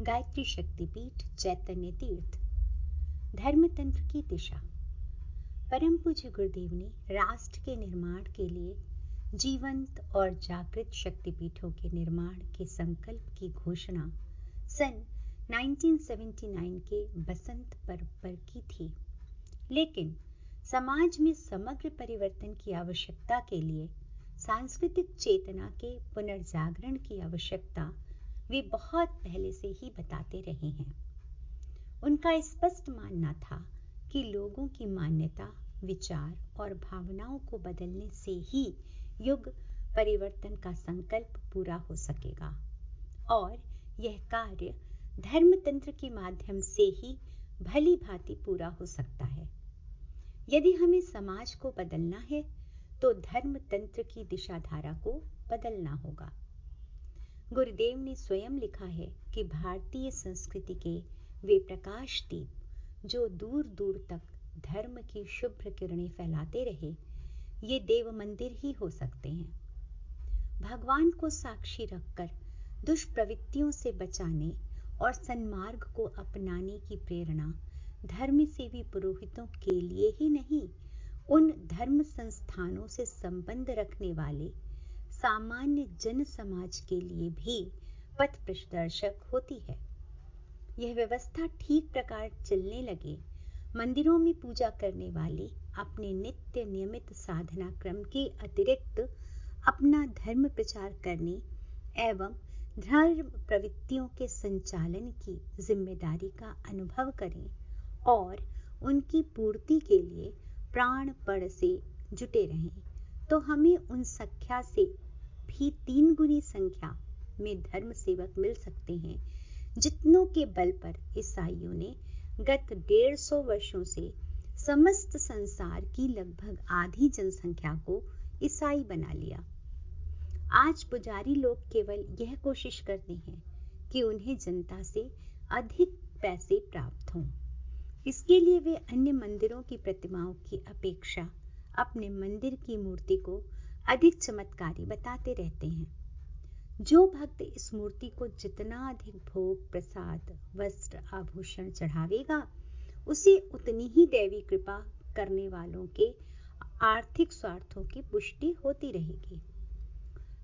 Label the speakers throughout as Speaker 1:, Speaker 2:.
Speaker 1: गायत्री शक्तिपीठ, चैतन्य तीर्थ। धर्मतंत्र की दिशा। परम पूज्य गुरुदेव ने राष्ट्र के निर्माण के लिए जीवंत और जागृत शक्तिपीठों के निर्माण के संकल्प की घोषणा सन 1979 के बसंत पर्व पर की थी। लेकिन समाज में समग्र परिवर्तन की आवश्यकता के लिए सांस्कृतिक चेतना के पुनर्जागरण की आवश्यकता वे बहुत पहले से ही बताते रहे हैं। उनका स्पष्ट मानना था कि लोगों की मान्यता, विचार और भावनाओं को बदलने से ही युग परिवर्तन का संकल्प पूरा हो सकेगा और यह कार्य धर्मतंत्र के माध्यम से ही भली भांति पूरा हो सकता है। यदि हमें समाज को बदलना है तो धर्मतंत्र की दिशाधारा को बदलना होगा। गुरुदेव ने स्वयं लिखा है कि भारतीय संस्कृति के वे प्रकाश दीप जो दूर दूर तक धर्म की शुभ्र किरणें फैलाते रहे, ये देव मंदिर ही हो सकते हैं। भगवान को साक्षी रखकर दुष्प्रवृत्तियों से बचाने और सन्मार्ग को अपनाने की प्रेरणा धर्मसेवी पुरोहितों के लिए ही नहीं, उन धर्म संस्थानों से संबंध रखने वाले सामान्य जन समाज के लिए भी पथ प्रदर्शक होती है। यह व्यवस्था ठीक प्रकार चलने लगे मंदिरों में पूजा करने वाले अपने नित्य नियमित साधना क्रम के अतिरिक्त अपना धर्म प्रचार करने एवं धर्म प्रवृत्तियों के संचालन की जिम्मेदारी का अनुभव करें और उनकी पूर्ति के लिए प्राणपण से जुटे रहें, तो हमें उन संख्या से भी 3 गुनी संख्या में धर्म सेवक मिल सकते हैं, जितनों के बल पर ईसाइयों ने गत 150 वर्षों से समस्त संसार की लगभग आधी जनसंख्या को ईसाई बना लिया। आज पुजारी लोग केवल यह कोशिश करते हैं कि उन्हें जनता से अधिक पैसे प्राप्त हों। इसके लिए वे अन्य मंदिरों की प्रतिमाओं की अपेक्षा अपने मंदिर की मूर्ति को अधिक चमत्कारी बताते रहते हैं। जो भक्त इस मूर्ति को जितना अधिक भोग, प्रसाद, वस्त्र, आभूषण चढ़ावेगा, उसे उतनी ही दैवी कृपा करने वालों के आर्थिक स्वार्थों की पुष्टि होती रहेगी।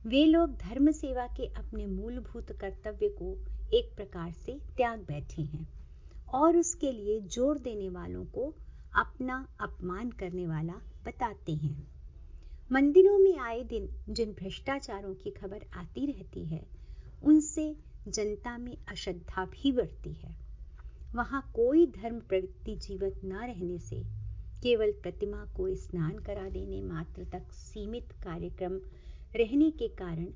Speaker 1: वे लोग धर्म सेवा के अपने मूलभूत कर्तव्य को एक प्रकार से त्याग बैठे हैं और उसके लिए जोर देने वालों को अपना अपमान करने वाला बताते हैं। मंदिरों में आए दिन जिन भ्रष्टाचारों की खबर आती रहती है, उनसे जनता में अश्रद्धा भी बढ़ती है। वहां कोई धर्म प्रवृत्ति जीवित न रहने से केवल प्रतिमा को स्नान करा देने मात्र तक सीमित कार्यक्रम रहने के कारण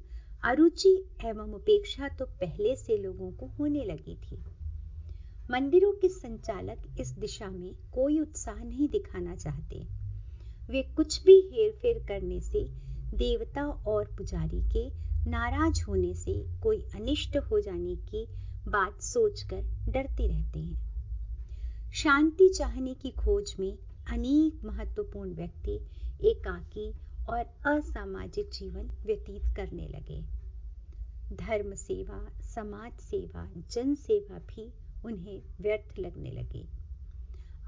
Speaker 1: अरुचि एवं उपेक्षा तो पहले से लोगों को होने लगी थी। मंदिरों के संचालक इस दिशा में कोई उत्साह नहीं दिखाना चाहते। वे कुछ भी हेरफेर करने से, देवता और पुजारी के नाराज होने से, कोई अनिष्ट हो जाने की बात सोचकर डरते रहते हैं। शांति चाहने की खोज में अनेक महत्वपूर्ण व्यक्ति एकाकी और असामाजिक जीवन व्यतीत करने लगे। धर्म सेवा, समाज सेवा, जन सेवा भी उन्हें व्यर्थ लगने लगी।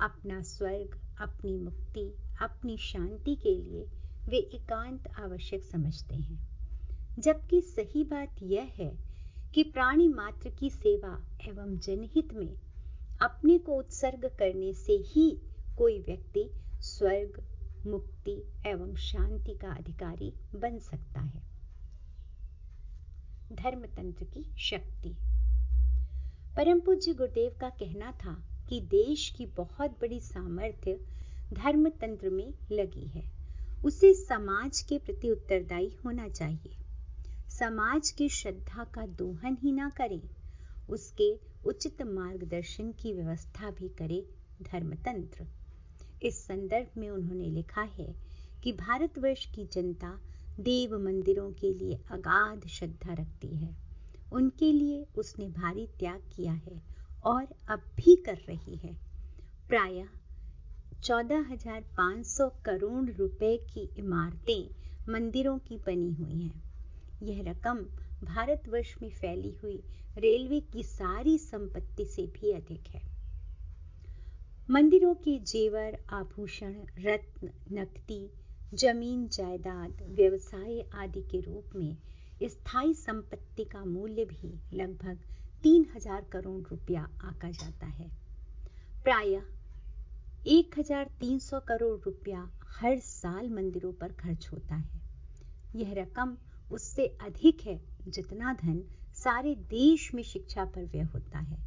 Speaker 1: अपना स्वर्ग, अपनी मुक्ति, अपनी शांति के लिए वे एकांत आवश्यक समझते हैं, जबकि सही बात यह है कि प्राणी मात्र की सेवा एवं जनहित में अपने को उत्सर्ग करने से ही कोई व्यक्ति स्वर्ग, मुक्ति एवं शांति का अधिकारी बन सकता है। धर्मतंत्र की शक्ति। परम पूज्य गुरुदेव का कहना था कि देश की बहुत बड़ी सामर्थ्य धर्मतंत्र में लगी है। उसे समाज के प्रति उत्तरदायी होना चाहिए। समाज की श्रद्धा का दोहन ही ना करें, उसके उचित मार्गदर्शन की व्यवस्था भी करे धर्मतंत्र। इस संदर्भ में उन्होंने लिखा है कि भारतवर्ष की जनता देव मंदिरों के लिए अगाध श्रद्धा रखती है। उनके लिए उसने भारी त्याग किया है और अब भी कर रही है। प्रायः 14,500 करोड़ रुपए की इमारतें मंदिरों की बनी हुई हैं। यह रकम भारतवर्ष में फैली हुई रेलवे की सारी संपत्ति से भी अधिक है। मंदिरों के जेवर, आभूषण, रत्न, नकदी, जमीन जायदाद, व्यवसाय आदि के रूप में स्थायी संपत्ति का मूल्य भी लगभग 3000 करोड़ रुपया आका जाता है। प्रायः 1300 करोड़ रुपया हर साल मंदिरों पर खर्च होता है। यह रकम उससे अधिक है जितना धन सारे देश में शिक्षा पर व्यय होता है।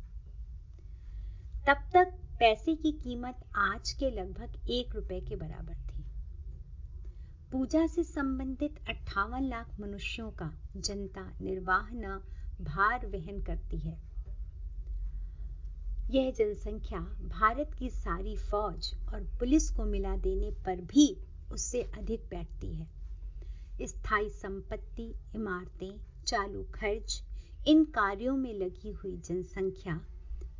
Speaker 1: तब तक पैसे की कीमत आज के लगभग 1 रुपए के बराबर थी। पूजा से संबंधित 58 लाख मनुष्यों का जनता निर्वाह भार वहन करती है। यह जनसंख्या भारत की सारी फौज और पुलिस को मिला देने पर भी उससे अधिक बैठती है। स्थायी संपत्ति, इमारतें, चालू खर्च, इन कार्यों में लगी हुई जनसंख्या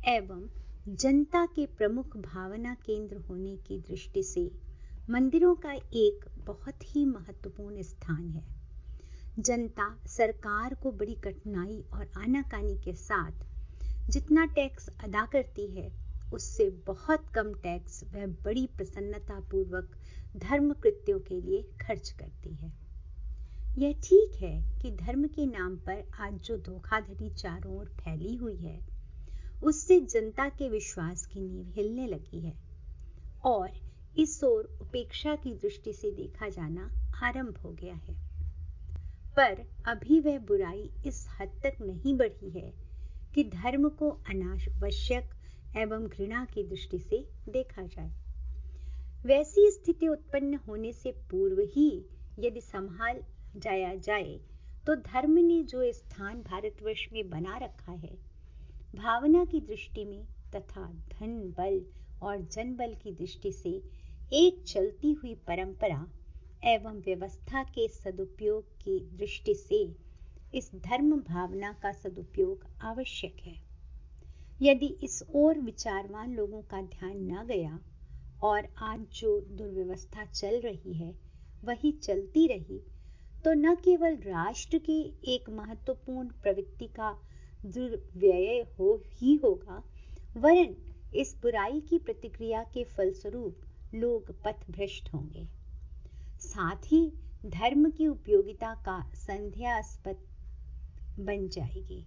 Speaker 1: एवं जनता के प्रमुख भावना केंद्र होने की दृष्टि से मंदिरों का एक बहुत ही महत्वपूर्ण स्थान है। जनता सरकार को बड़ी कठिनाई और आनाकानी के साथ जितना टैक्स अदा करती है, उससे बहुत कम टैक्स वह बड़ी प्रसन्नता पूर्वक धर्म कृत्यों के लिए खर्च करती है। यह ठीक है कि धर्म के नाम पर आज जो धोखाधड़ी चारों ओर फैली हुई है, उससे जनता के विश्वास की नींव हिलने लगी है और इस ओर उपेक्षा की दृष्टि से देखा जाना आरंभ हो गया है। पर अभी वह बुराई इस हद तक नहीं बढ़ी है कि धर्म को अनावश्यक एवं घृणा की दृष्टि से देखा जाए। वैसी स्थिति उत्पन्न होने से पूर्व ही यदि संभाल जाया जाए तो धर्म ने जो स्थान भारतवर्ष में बना रखा है, भावना की दृष्टि में तथा धन बल और जनबल की दृष्टि से एक चलती हुई परंपरा एवं व्यवस्था के सदुपयोग की दृष्टि से इस धर्म भावना का सदुपयोग आवश्यक है। यदि इस ओर विचारवान लोगों का ध्यान न गया और आज जो दुर्व्यवस्था चल रही है वही चलती रही, तो न केवल राष्ट्र की एक महत्वपूर्ण प्रवृत्ति का दुर्व्यय होगा, वरन इस बुराई की प्रतिक्रिया के फलस्वरूप लोग पथभ्रष्ट होंगे। साथ ही धर्म की उपयोगिता का संदेहास्पद बन जाएगी।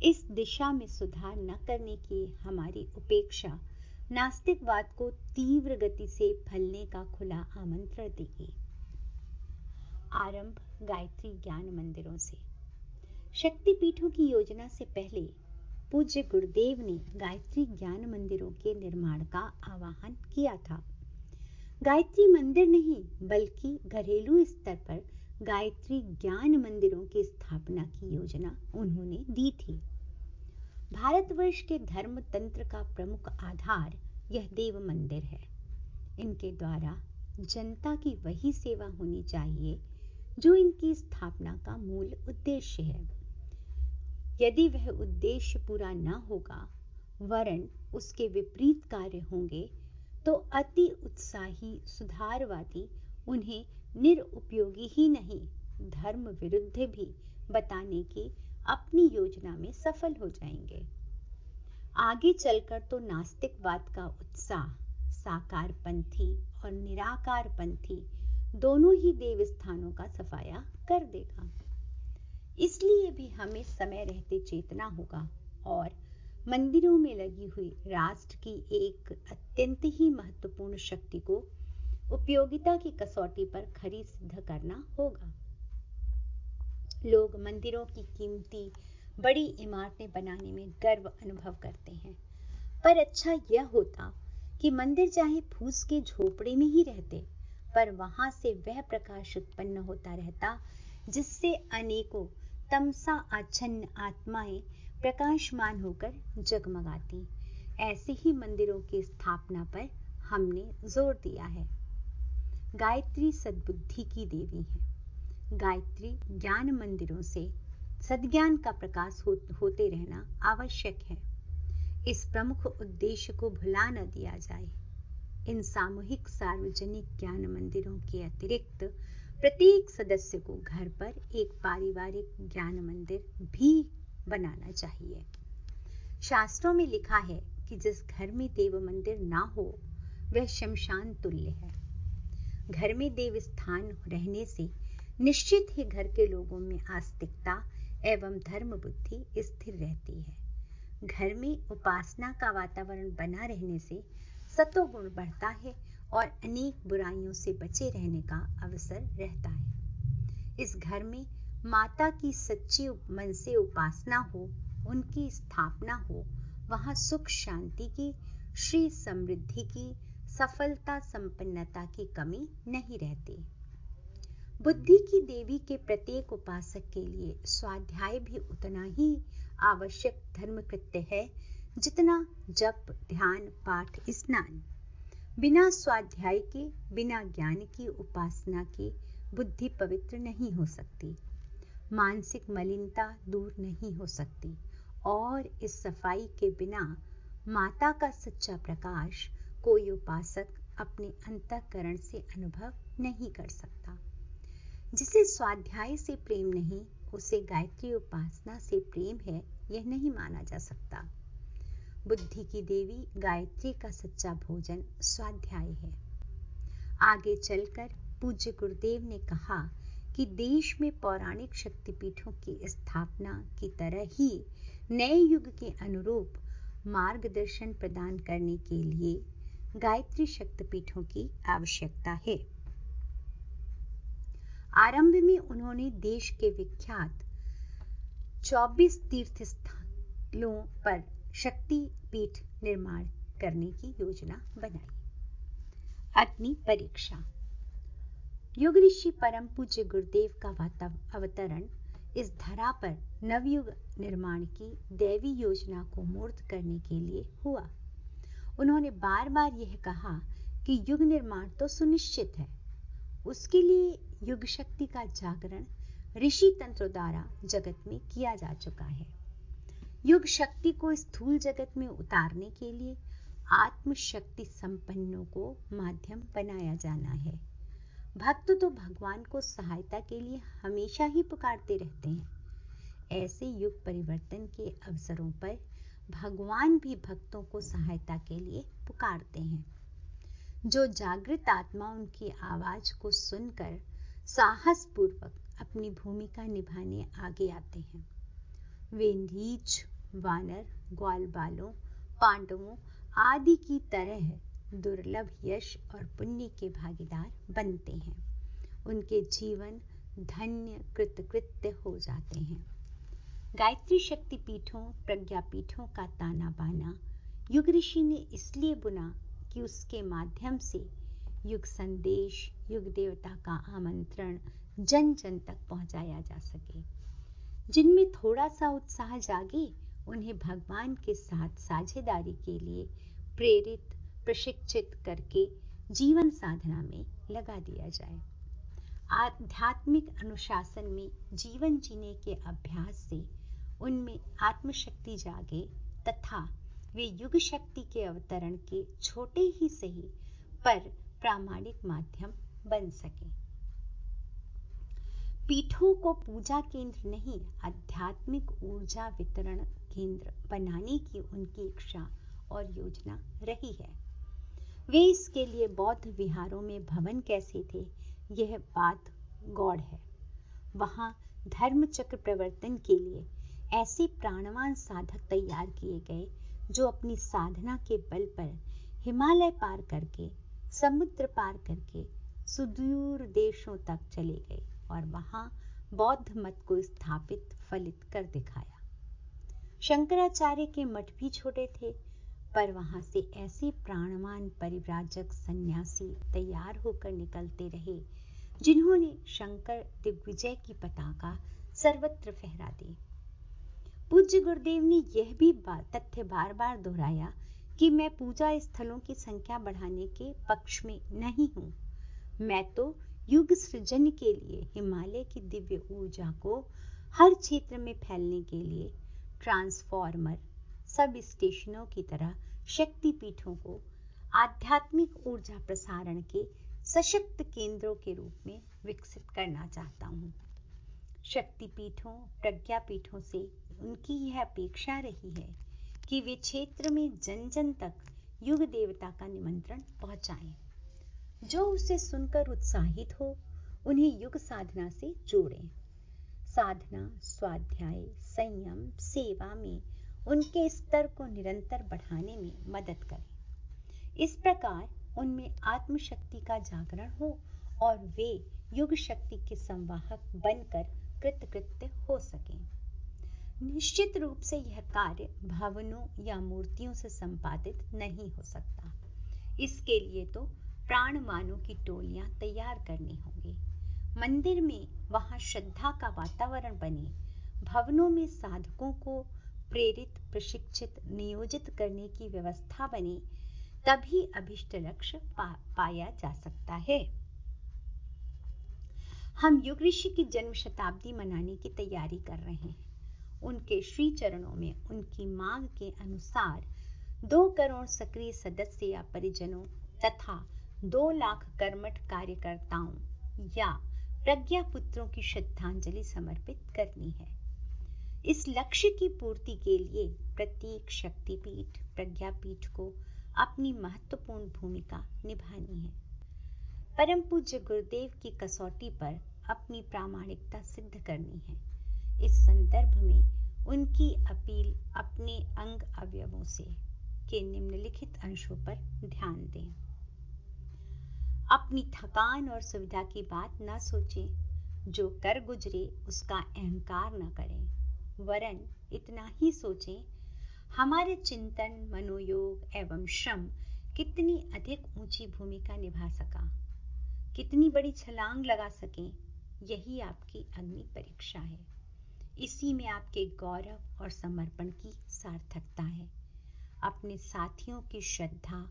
Speaker 1: इस दिशा में सुधार न करने की हमारी उपेक्षा नास्तिकवाद को तीव्र गति से फैलने का खुला आमंत्रण देगी। आरंभ गायत्री ज्ञान मंदिरों से। शक्तिपीठों की योजना से पहले पूज्य गुरुदेव ने गायत्री ज्ञान मंदिरों के निर्माण का आह्वान किया था। गायत्री मंदिर नहीं बल्कि घरेलू स्तर पर गायत्री ज्ञान मंदिरों की स्थापना की योजना उन्होंने दी थी। भारतवर्ष के धर्म तंत्र का प्रमुख आधार यह देव मंदिर है। इनके द्वारा जनता की वही सेवा होनी चाहिए जो इनकी स्थापना का मूल उद्देश्य है। यदि वह उद्देश्य पूरा न होगा वरन उसके विपरीत कार्य होंगे, तो अति उत्साही सुधारवादी उन्हें निरुपयोगी ही नहीं धर्म विरुद्ध भी बताने की अपनी योजना में सफल हो जाएंगे। आगे चलकर तो नास्तिकवाद का उत्साह साकारपंथी और निराकारपंथी दोनों ही देव स्थानों का सफाया कर देगा। इसलिए भी हमें समय रहते चेतना होगा और मंदिरों में लगी हुई राष्ट्र की एक अत्यंत ही महत्वपूर्ण शक्ति को उपयोगिता की कसौटी पर खरी सिद्ध करना होगा। लोग मंदिरों की कीमती बड़ी इमारतें बनाने में गर्व अनुभव करते हैं, पर अच्छा यह होता कि मंदिर चाहे फूस के झोपड़े में ही रहते, पर वहां से वह प्रकाश उत्पन्न होता रहता जिससे अनेकों तमसा आच्छन्न आत्माएं प्रकाशमान होकर जगमगाती। ऐसे ही मंदिरों की स्थापना पर हमने जोर दिया है। गायत्री सद्बुद्धि की देवी है। गायत्री ज्ञान मंदिरों से सद्ज्ञान का प्रकाश होते रहना आवश्यक है। इस प्रमुख उद्देश्य को भुला न दिया जाए। इन सामूहिक सार्वजनिक ज्ञान मंदिरों के अतिरिक्त प्रत्येक सदस्य को घर पर एक पारिवारिक ज्ञान मंदिर भी बनाना चाहिए। शास्त्रों में लिखा है कि जिस घर में देव मंदिर ना हो वह शमशान तुल्य है। घर में देव स्थान रहने से निश्चित ही घर के लोगों में आस्तिकता एवं धर्म बुद्धि स्थिर रहती है। घर में उपासना का वातावरण बना रहने से सत्वगुण बढ़ता है और अनेक बुराइयों से बचे रहने का अवसर रहता है। इस घर में माता की सच्ची मन से उपासना हो, उनकी स्थापना हो, वहां सुख शांति की, श्री समृद्धि की, सफलता संपन्नता की कमी नहीं रहती। बुद्धि की देवी के प्रत्येक उपासक के लिए स्वाध्याय भी उतना ही आवश्यक धर्म कृत्य है जितना जप, ध्यान, पाठ, स्नान। बिना स्वाध्याय के, बिना ज्ञान की उपासना के बुद्धि पवित्र नहीं हो सकती, मानसिक मलिनता दूर नहीं हो सकती और इस सफाई के बिना माता का सच्चा प्रकाश कोई उपासक अपने अंतःकरण से अनुभव नहीं कर सकता। जिसे स्वाध्याय से प्रेम नहीं, उसे गायत्री उपासना से प्रेम है, यह नहीं माना जा सकता। बुद्धि की देवी गायत्री का सच्चा भोजन स्वाध्याय है। आगे चलकर पूज्य गुरुदेव ने कहा कि देश में पौराणिक शक्तिपीठों की स्थापना की तरह ही नए युग के अनुरूप मार्गदर्शन प्रदान करने के लिए गायत्री शक्तिपीठों की आवश्यकता है। आरंभ में उन्होंने देश के विख्यात 24 तीर्थ स्थलों पर शक्तिपीठ निर्माण करने की योजना बनाई। अग्नि परीक्षा। युग ऋषि परम पूज्य गुरुदेव का अवतरण इस धरा पर नवयुग निर्माण की दैवी योजना को मूर्त करने के लिए हुआ। उन्होंने बार बार यह कहा कि युग निर्माण तो सुनिश्चित है, उसके लिए युग शक्ति का जागरण ऋषि तंत्र द्वारा जगत में किया जा चुका है। युग शक्ति को स्थूल जगत में उतारने के लिए आत्म शक्ति संपन्नों को माध्यम बनाया जाना है। भक्त तो भगवान को सहायता के लिए हमेशा ही पुकारते रहते हैं। ऐसे युग परिवर्तन के अवसरों पर भगवान भी भक्तों को सहायता के लिए पुकारते हैं। जो जागृत आत्मा उनकी आवाज को सुनकर साहस पूर्वक अपनी भूमिका निभाने आगे आते हैं, वे नीच, वानर, ग्वालबालों, पांडवों आदि की तरह दुर्लभ यश और पुण्य के भागीदार बनते हैं। उनके जीवन धन्य कृतकृत्य हो जाते हैं। गायत्री शक्ति पीठों, प्रज्ञा पीठों का ताना बाना युग ऋषि ने इसलिए बुना कि उसके माध्यम से युग संदेश, युग देवता का आमंत्रण जन जन तक पहुंचाया जा सके। जिनमें थोड़ा सा उत्साह जागे, उन्हें भगवान के साथ साझेदारी के लिए प्रेरित, प्रशिक्षित करके जीवन साधना में लगा दिया जाए। आध्यात्मिक अनुशासन में जीवन जीने के अभ्यास से उनमें आत्मशक्ति जागे तथा वे युग शक्ति के अवतरण के छोटे ही सही पर प्रामाणिक माध्यम बन सके। पीठों को पूजा केंद्र नहीं, आध्यात्मिक ऊर्जा वितरण केंद्र बनाने की उनकी इच्छा और योजना रही है। वे इसके लिए बौद्ध विहारों में भवन कैसे थे, यह बात गौड़ है। वहां धर्म चक्र प्रवर्तन के लिए ऐसे प्राणवान साधक तैयार किए गए जो अपनी साधना के बल पर हिमालय पार करके, समुद्र पार करके सुदूर देशों तक चले गए और वहां बौद्ध मत को स्थापित, फलित कर दिखाया। शंकराचार्य के मठ भी छोटे थे, पर वहां से ऐसे प्राणवान परिव्राजक सन्यासी तैयार होकर निकलते रहे जिन्होंने शंकर दिग्विजय की पताका सर्वत्र फहरा दी। पूज्य गुरुदेव ने यह भी तथ्य बार बार दोहराया कि मैं पूजा स्थलों की संख्या बढ़ाने के पक्ष में नहीं हूं। मैं तो युग सृजन के लिए हिमालय की दिव्य ऊर्जा को हर क्षेत्र में फैलने के लिए ट्रांसफॉर्मर, सब स्टेशनों की तरह शक्ति पीठों को आध्यात्मिक ऊर्जा प्रसारण के सशक्त केंद्रों के रूप में विकसित करना चाहता हूँ। शक्तिपीठों, प्रज्ञापीठों से उनकी यह अपेक्षा रही है कि वे क्षेत्र में जन जन तक युग देवता का निमंत्रण पहुंचाएं। जो उसे सुनकर उत्साहित हो, उन्हें युग साधना से जोड़ें। साधना, स्वाध्याय, संयम, सेवा में उनके स्तर को निरंतर बढ़ाने में मदद करें। इस प्रकार उनमें आत्मशक्ति का जागरण हो और वे युग शक्ति के संवाहक बनकर कृतकृत्य हो सकें। निश्चित रूप से यह कार्य भवनों या मूर्तियों से संपादित नहीं हो सकता। इसके लिए तो प्राणवानों की टोलियां तैयार करनी होंगी। मंदिर में वहां श्रद्धा का वातावरण बने, भवनों में साधकों को प्रेरित, प्रशिक्षित, नियोजित करने की व्यवस्था बने, तभी अभिष्ट लक्ष्य पाया जा सकता है। हम युग ऋषि की जन्म शताब्दी मनाने की तैयारी कर रहे हैं। उनके श्री चरणों में उनकी मांग के अनुसार 2 करोड़ सक्रिय सदस्य या परिजनों तथा 2 लाख कर्मठ कार्यकर्ताओं या प्रज्ञा पुत्रों की श्रद्धांजलि समर्पित करनी है। इस लक्ष्य की पूर्ति के लिए प्रत्येक शक्तिपीठ, प्रज्ञापीठ को अपनी महत्वपूर्ण भूमिका निभानी है। परम पूज्य गुरुदेव की कसौटी पर अपनी प्रामाणिकता सिद्ध करनी है। इस संदर्भ में उनकी अपील अपने अंग अवयवों से के निम्नलिखित अंशों पर ध्यान दें। अपनी थकान और सुविधा की बात न सोचें। जो कर गुजरे उसका अहंकार न करें, वरन इतना ही सोचें, हमारे चिंतन, मनोयोग एवं श्रम कितनी अधिक ऊंची भूमिका निभा सका, कितनी बड़ी छलांग लगा सकें, यही आपकी अग्नि परीक्षा है। इसी में आपके गौरव और समर्पण की सार्थकता है। अपने साथियों की श्रद्धा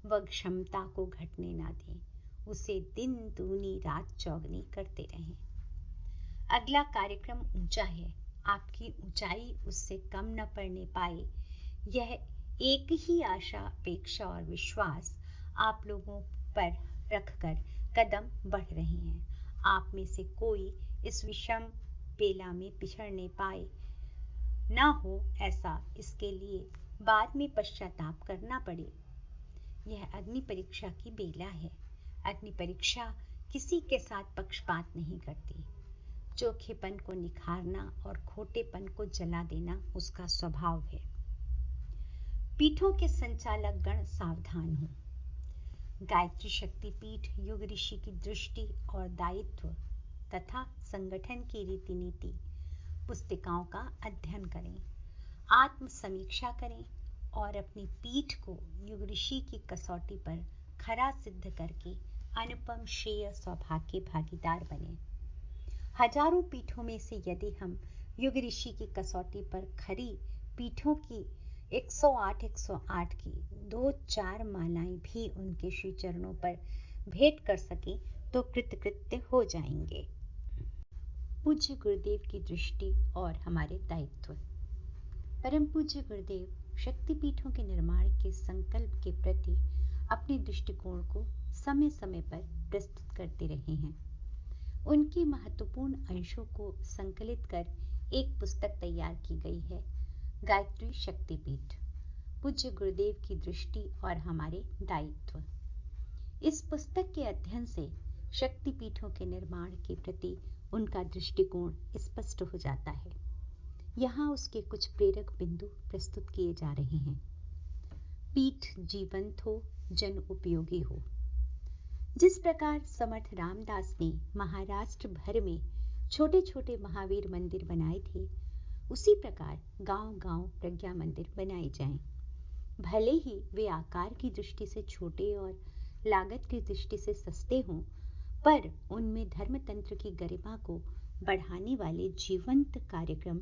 Speaker 1: व क्षमता को घटने ना दें, उसे दिन दूनी रात चौगनी करते रहें। अगला कार्यक्रम ऊंचा है, आपकी ऊंचाई उससे कम न पड़ने पाए, यह एक ही आशा, अपेक्षा और विश्वास आप लोगों पर रखकर कदम बढ़ रहे हैं। आप में से कोई इस विषम बेला में पिछड़ने पाए ना हो, ऐसा इसके लिए बाद में पश्चाताप करना पड़े। यह अग्नि परीक्षा की बेला है। अग्नि परीक्षा किसी के साथ पक्षपात नहीं करती। चोखेपन को निखारना और खोटेपन को जला देना उसका स्वभाव है। पीठों के संचालक गण सावधान हो। गायत्री शक्ति पीठ युग ऋषि की दृष्टि और दायित्व तथा संगठन की रीति नीति पुस्तिकाओं का अध्ययन करें, आत्म समीक्षा करें और अपनी पीठ को युग ऋषि की कसौटी पर खरा सिद्ध करके अनुपम श्रेय सौभाग्य भागीदार बने। हजारों पीठों में से यदि हम युग ऋषि की कसौटी पर खरी पीठों की 108 की 2-4 मालाएं भी उनके श्री चरणों पर भेंट कर सके तो कृतकृत्य हो जाएंगे। पूज्य गुरुदेव की दृष्टि और हमारे दायित्व। परम पूज्य गुरुदेव शक्तिपीठों के निर्माण के संकल्प के प्रति अपने दृष्टिकोण को समय समय पर प्रस्तुत करते रहे हैं। उनके महत्वपूर्ण अंशों को संकलित कर एक पुस्तक तैयार की गई है, गायत्री शक्तिपीठ, पूज्य गुरुदेव की दृष्टि और हमारे दायित्व। इस पुस्तक के अध्ययन से शक्तिपीठों के निर्माण के प्रति उनका दृष्टिकोण स्पष्ट हो जाता है। यहाँ उसके कुछ प्रेरक बिंदु प्रस्तुत किए जा रहे हैं। पीठ जीवंत हो, जन उपयोगी हो। जिस प्रकार समर्थ रामदास ने महाराष्ट्र भर में छोटे छोटे महावीर मंदिर बनाए थे, उसी प्रकार गांव-गांव प्रज्ञा मंदिर बनाए जाएं। भले ही वे आकार की दृष्टि से छोटे और लागत की दृष्टि से सस्ते हों, पर उनमें धर्मतंत्र की गरिमा को बढ़ाने वाले जीवंत कार्यक्रम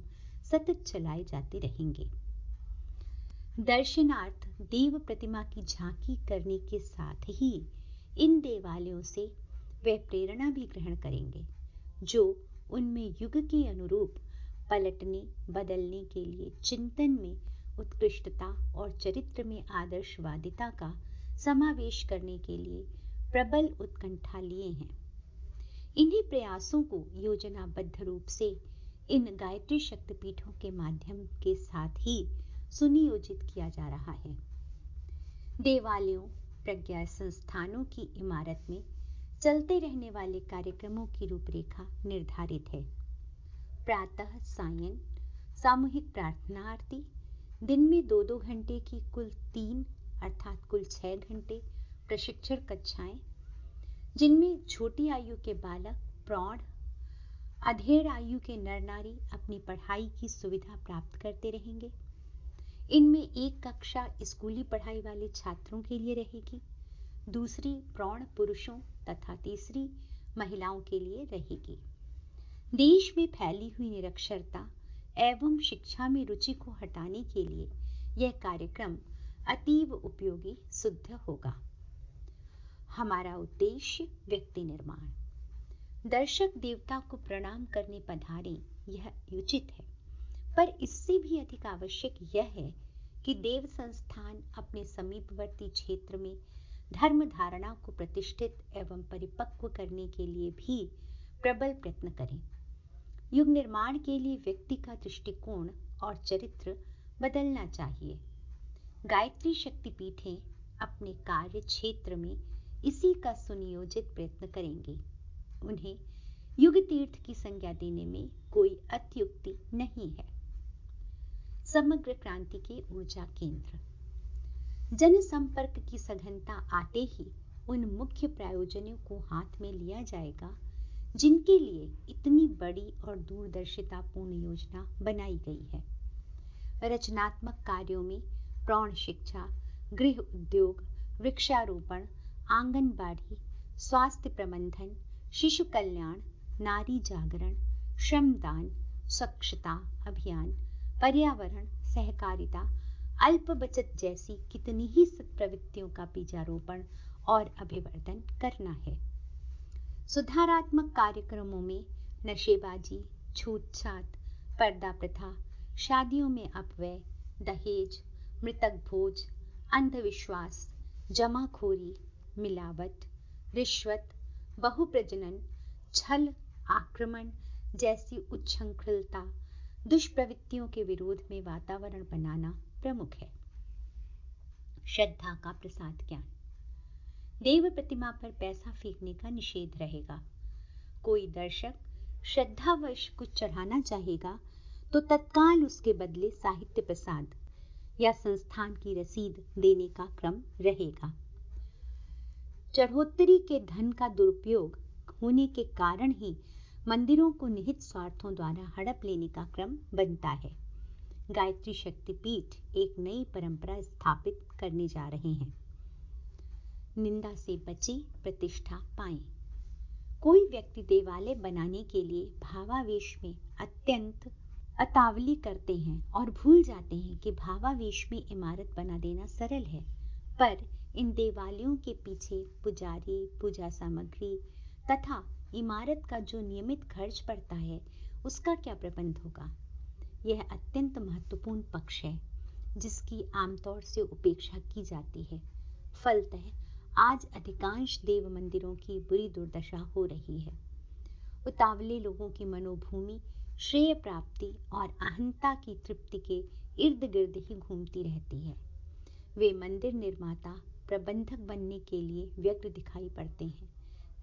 Speaker 1: सतत चलाए जाते रहेंगे। दर्शनार्थ देव प्रतिमा की झांकी करने के साथ ही इन देवालयों से वे प्रेरणा भी ग्रहण करेंगे, जो उनमें युग के अनुरूप पलटने बदलने के लिए चिंतन में उत्कृष्टता और चरित्र में आदर्शवादिता का समावेश करने के लिए प्रबल उत्कंठा लिए हैं। इन्हीं प्रयासों को योजनाबद्ध रूप से इन गायत्री शक्तिपीठों के माध्यम के साथ ही सुनियोजित किया जा रहा है। देवालयों, प्रज्ञा संस्थानों की इमारत में चलते रहने वाले कार्यक्रमों की रूपरेखा निर्धारित है। प्रातः सायं सामूहिक प्रार्थना आरती, दिन में 2-2 घंटे की कुल 3 अर्थात कुल 6 घंटे प्रशिक्षण कक्षाएं, जिनमें छोटी आयु के बालक, प्रौढ़, अधेड़ आयु के नर नारी अपनी पढ़ाई की सुविधा प्राप्त करते रहेंगे। इनमें एक कक्षा स्कूली पढ़ाई वाले छात्रों के लिए रहेगी, दूसरी प्रौढ़ पुरुषों तथा तीसरी महिलाओं के लिए रहेगी। देश में फैली हुई निरक्षरता एवं शिक्षा में रुचि को हटाने के लिए यह कार्यक्रम अतीव उपयोगी सिद्ध होगा। हमारा उद्देश्य व्यक्ति निर्माण। दर्शक देवता को प्रणाम करने पधारें, यह उचित है, पर इससे भी अधिक आवश्यक यह है कि देव संस्थान अपने समीपवर्ती क्षेत्र में धर्म धारणा को प्रतिष्ठित एवं परिपक्व करने के लिए भी प्रबल प्रयत्न करें। युग निर्माण के लिए व्यक्ति का दृष्टिकोण और चरित्र बदलना चाहिए। गायत्री शक्तिपीठें अपने कार्य क्षेत्र में इसी का सुनियोजित प्रयत्न करेंगे। उन्हें युग तीर्थ की संज्ञा देने में कोई अत्युक्ति नहीं है। समग्र क्रांति के ऊर्जा केंद्र। जनसंपर्क की सघनता आते ही उन मुख्य प्रायोजनों को हाथ में लिया जाएगा जिनके लिए इतनी बड़ी और दूरदर्शितापूर्ण योजना बनाई गई है। रचनात्मक कार्यों में प्रौढ़ शिक्षा, गृह उद्योग, वृक्षारोपण, आंगनबाड़ी, स्वास्थ्य प्रबंधन, शिशु कल्याण, नारी जागरण, श्रमदान, स्वच्छता अभियान, पर्यावरण, सहकारिता, अल्प बचत जैसी कितनी ही प्रवृत्तियों का बीजारोपण और अभिवर्धन करना है। सुधारात्मक कार्यक्रमों में नशेबाजी, छूतछात, पर्दा प्रथा, शादियों में अपव्यय, दहेज, मृतक भोज, अंधविश्वास, जमाखोरी, मिलावट, रिश्वत, बहुप्रजनन, छल, आक्रमण जैसी उच्छृंखलता, दुष्प्रवृत्तियों के विरोध में वातावरण बनाना प्रमुख है। श्रद्धा का प्रसाद ज्ञान। देव प्रतिमा पर पैसा फेंकने का निषेध रहेगा। कोई दर्शक श्रद्धावश कुछ चढ़ाना चाहेगा तो तत्काल उसके बदले साहित्य प्रसाद या संस्थान की रसीद देने का क्रम रहेगा। चढ़ोत्तरी के धन का दुरुपयोग होने के कारण ही मंदिरों को निहित स्वार्थों द्वारा हड़प लेने का क्रम बनता है। गायत्री शक्तिपीठ एक नई परंपरा स्थापित करने जा रहे हैं। निंदा से बचे, प्रतिष्ठा पाएं। कोई व्यक्ति देवालय बनाने के लिए भावावेश में अत्यंत अतावली करते हैं और भूल जाते हैं कि भावावेश में इमारत बना देना सरल है, पर इन देवालयों के पीछे पुजारी, पूजा सामग्री तथा इमारत का जो नियमित खर्च पड़ता है, उसका क्या प्रबंध होगा? यह अत्यंत महत्वपूर्ण पक्ष है जिसकी आमतौर से उपेक्षा की जाती है। फलतः आज अधिकांश देव मंदिरों की बुरी दुर्दशा हो रही है। उतावले लोगों की मनोभूमि श्रेय प्राप्ति और अहंता की तृप्ति के इर्द गिर्द ही घूमती रहती है। वे मंदिर निर्माता, प्रबंधक बनने के लिए व्यग्र दिखाई पड़ते हैं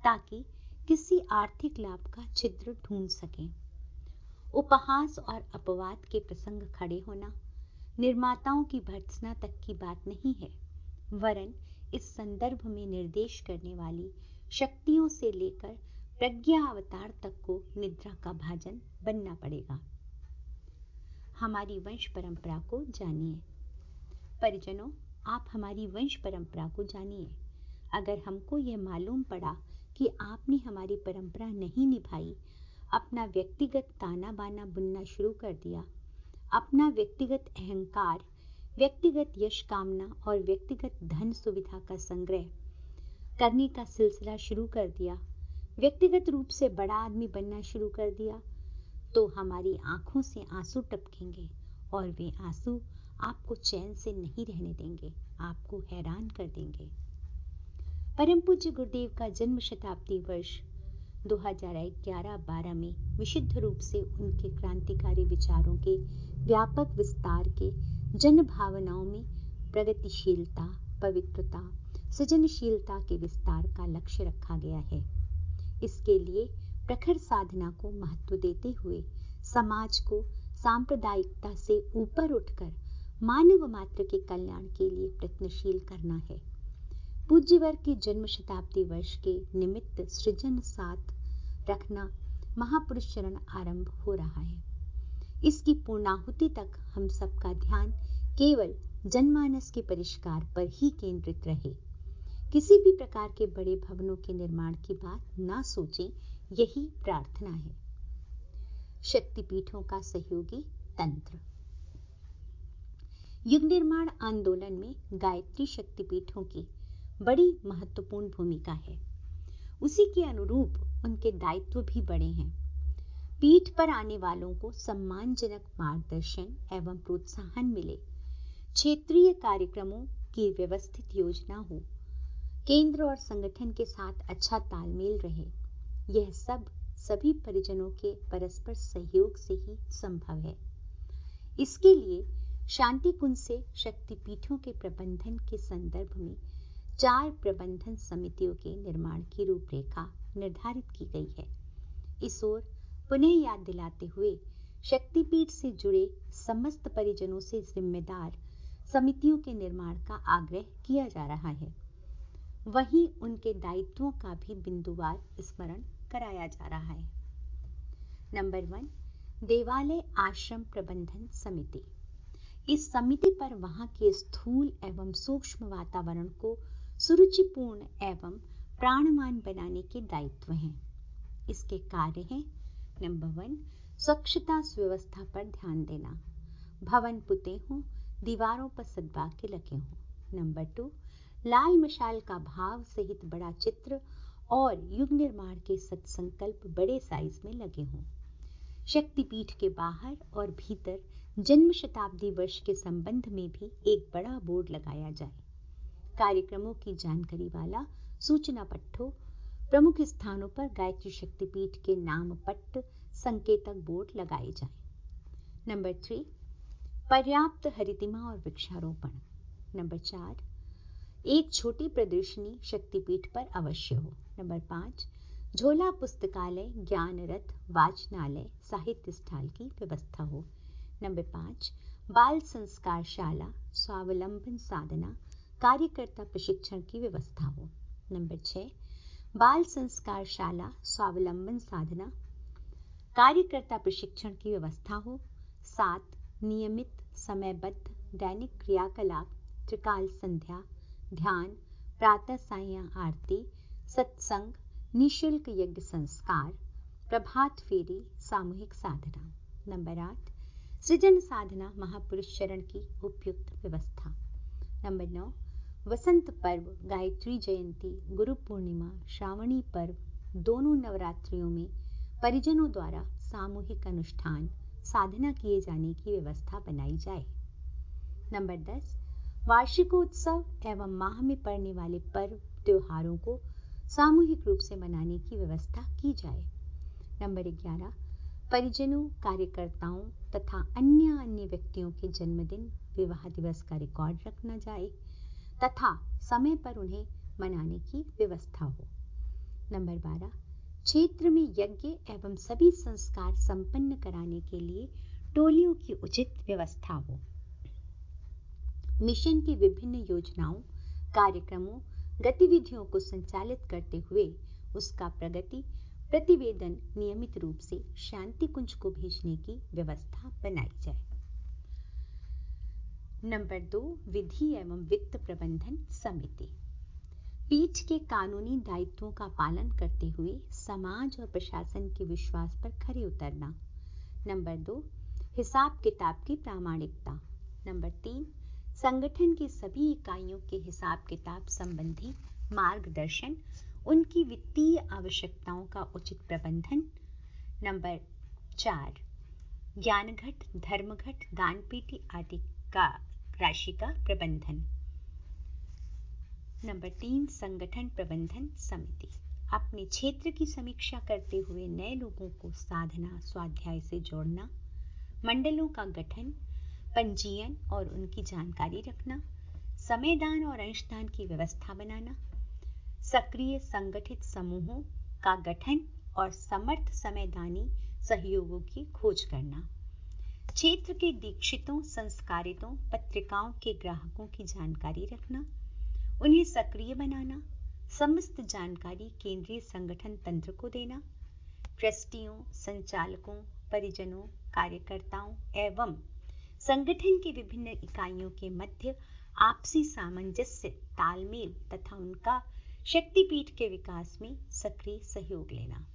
Speaker 1: ताकि किसी आर्थिक लाभ का छिद्र ढूंढ सकें। उपहास और अपवाद के प्रसंग खड़े होना निर्माताओं की भर्त्सना तक की बात नहीं है, वरन इस संदर्भ में निर्देश करने वाली शक्तियों से लेकर प्रज्ञा अवतार तक को निद्रा का भाजन बनना पड़ेगा। हमारी वंश परंपरा को जानिए। परिजनों, आप हमारी वंश परंपरा को जानिए। अगर हमको यह मालूम पड़ा कि आपने हमारी परंपरा नहीं निभाई, अपना व्यक्तिगत ताना बाना बुनना शुरू कर दिया, अपना व्यक्तिगत अहंकार, व्यक्तिगत यश कामना और व्यक्तिगत धन सुविधा का संग्रह करने का सिलसिला शुरू कर दिया, व्यक्तिगत रूप से बड़ा आदमी बनना शुरू कर दिया, तो हमारी आंखों से आंसू टपकेंगे और वे आंसू आपको चैन से नहीं रहने देंगे, आपको हैरान कर देंगे। परम पूज्य गुरुदेव का जन्म शताब्दी वर्ष 2011-12 में विशुद्ध रूप से उनके क्रांतिकारी विचारों के व्यापक विस्तार के जन भावनाओं में प्रगतिशीलता, पवित्रता, सृजनशीलता के विस्तार का लक्ष्य रखा गया है। इसके लिए प्रखर साधना को महत्व देते हुए समाज को सांप्रदायिकता से ऊपर उठकर मानव मात्र के कल्याण के लिए प्रयत्नशील करना है। पूज्यवर के जन्म शताब्दी वर्ष के निमित्त सृजन साथ रखना महापुरुष चरण आरंभ हो रहा है। इसकी पूर्णाहुति तक हम सबका ध्यान केवल जनमानस के परिष्कार पर ही केंद्रित रहे। किसी भी प्रकार के बड़े भवनों के निर्माण की बात ना सोचें, यही प्रार्थना है। शक्तिपीठों का सहयोगी तंत्र। युग निर्माण आंदोलन में गायत्री शक्तिपीठों की बड़ी महत्वपूर्ण भूमिका है। उसी के अनुरूप उनके दायित्व भी बड़े हैं। पीठ पर आने वालों को सम्मानजनक मार्गदर्शन एवं प्रोत्साहन मिले, क्षेत्रीय कार्यक्रमों की व्यवस्थित योजना हो, केंद्र और संगठन के साथ अच्छा तालमेल रहे, यह सब सभी परिजनों के परस्पर सहयोग से ही संभव है। इसके लिए शांति कुंज से शक्तिपीठों के प्रबंधन के संदर्भ में 4 प्रबंधन समितियों के निर्माण की रूपरेखा निर्धारित की गई है। इस ओर पुनः याद दिलाते हुए शक्तिपीठ से जुड़े समस्त परिजनों से जिम्मेदार समितियों के निर्माण का आग्रह किया जा रहा है। वहीं उनके दायित्वों का भी बिंदुवार स्मरण कराया जा रहा है। नंबर 1, देवालय आश्रम प्रबंधन समिति। इस समिति पर वहां के स्थूल एवं सूक्ष्म वातावरण को सुरुचिपूर्ण एवं प्राणवान बनाने के दायित्व हैं। इसके कार्य हैं: नंबर 1, स्वच्छता व्यवस्था पर ध्यान देना, भवन पुते हों, दीवारों पर सद्भाग्य लगे हों। नंबर 2, लाल मशाल का भाव सहित बड़ा चित्र और युग निर्माण के सत्संकल्प बड़े साइज में लगे हों। शक्तिपीठ के बाहर और भीतर जन्म शताब्दी वर्ष के संबंध में भी एक बड़ा बोर्ड लगाया जाए। कार्यक्रमों की जानकारी वाला सूचना पट्टों, प्रमुख स्थानों पर गायत्री शक्तिपीठ के नाम पट्ट संकेतक बोर्ड लगाए जाएं। नंबर 3, पर्याप्त हरितिमा और वृक्षारोपण। नंबर 4, एक छोटी प्रदर्शनी शक्तिपीठ पर अवश्य हो। नंबर 5, झोला पुस्तकालय, ज्ञान रथ, वाचनालय, साहित्य स्थल की व्यवस्था हो। नंबर 5, बाल संस्कार शाला, स्वावलंबन साधना, कार्यकर्ता प्रशिक्षण की व्यवस्था हो। नंबर 6, बाल संस्कार शाला, स्वावलंबन साधना, कार्यकर्ता प्रशिक्षण की व्यवस्था हो। 7, नियमित समयबद्ध दैनिक क्रियाकलाप, त्रिकाल संध्या, ध्यान, प्रातः सायं आरती, सत्संग, निःशुल्क यज्ञ संस्कार, प्रभात फेरी, सामूहिक साधना। नंबर 8, सृजन साधना, महापुरुष चरण की उपयुक्त व्यवस्था। नंबर 9, वसंत पर्व, गायत्री जयंती, गुरु पूर्णिमा, श्रावणी पर्व, दोनों नवरात्रियों में परिजनों द्वारा सामूहिक अनुष्ठान, साधना किए जाने की व्यवस्था बनाई जाए। नंबर 10, वार्षिकोत्सव एवं माह में पड़ने वाले पर्व त्योहारों को सामूहिक रूप से मनाने की व्यवस्था की जाए। नंबर 11, परिजनों, कार्यकर्ताओं तथा अन्य व्यक्तियों के जन्मदिन, विवाह दिवस का रिकॉर्ड रखना जाए तथा समय पर उन्हें मनाने की व्यवस्था हो। नंबर 12, क्षेत्र में यज्ञ एवं सभी संस्कार संपन्न कराने के लिए टोलियों की उचित व्यवस्था हो। मिशन की विभिन्न योजनाओं, कार्यक्रमों, गतिविधियों को संचालित करते हुए उसका प्रगति प्रतिवेदन नियमित रूप से शांति कुंज को भेजने की व्यवस्था बनाई जाए। नंबर 2, विधि एवं वित्त प्रबंधन समिति। पीठ के कानूनी दायित्वों का पालन करते हुए समाज और प्रशासन के विश्वास पर खरे उतरना। नंबर 2, हिसाब किताब की प्रामाणिकता। नंबर 3, संगठन की सभी इकाइयों के हिसाब किताब संबंधी मार्गदर्शन, उनकी वित्तीय आवश्यकताओं का उचित प्रबंधन। नंबर 4, ज्ञानघट, धर्मघट, दानपेटी आदि का राशि का प्रबंधन। नंबर 3, संगठन प्रबंधन समिति। अपने क्षेत्र की समीक्षा करते हुए नए लोगों को साधना स्वाध्याय से जोड़ना, मंडलों का गठन, पंजीयन और उनकी जानकारी रखना, समयदान और अंशदान की व्यवस्था बनाना, सक्रिय संगठित समूहों का गठन और समर्थ समयदानी सहयोगों की खोज करना, क्षेत्र के दीक्षितों, संस्कारितों, पत्रिकाओं के ग्राहकों की जानकारी रखना, उन्हें सक्रिय बनाना, समस्त जानकारी केंद्रीय संगठन तंत्र को देना, ट्रस्टियों, संचालकों, परिजनों, कार्यकर्ताओं एवं संगठन की विभिन्न इकाइयों के मध्य आपसी सामंजस्य, तालमेल तथा उनका शक्तिपीठ के विकास में सक्रिय सहयोग लेना।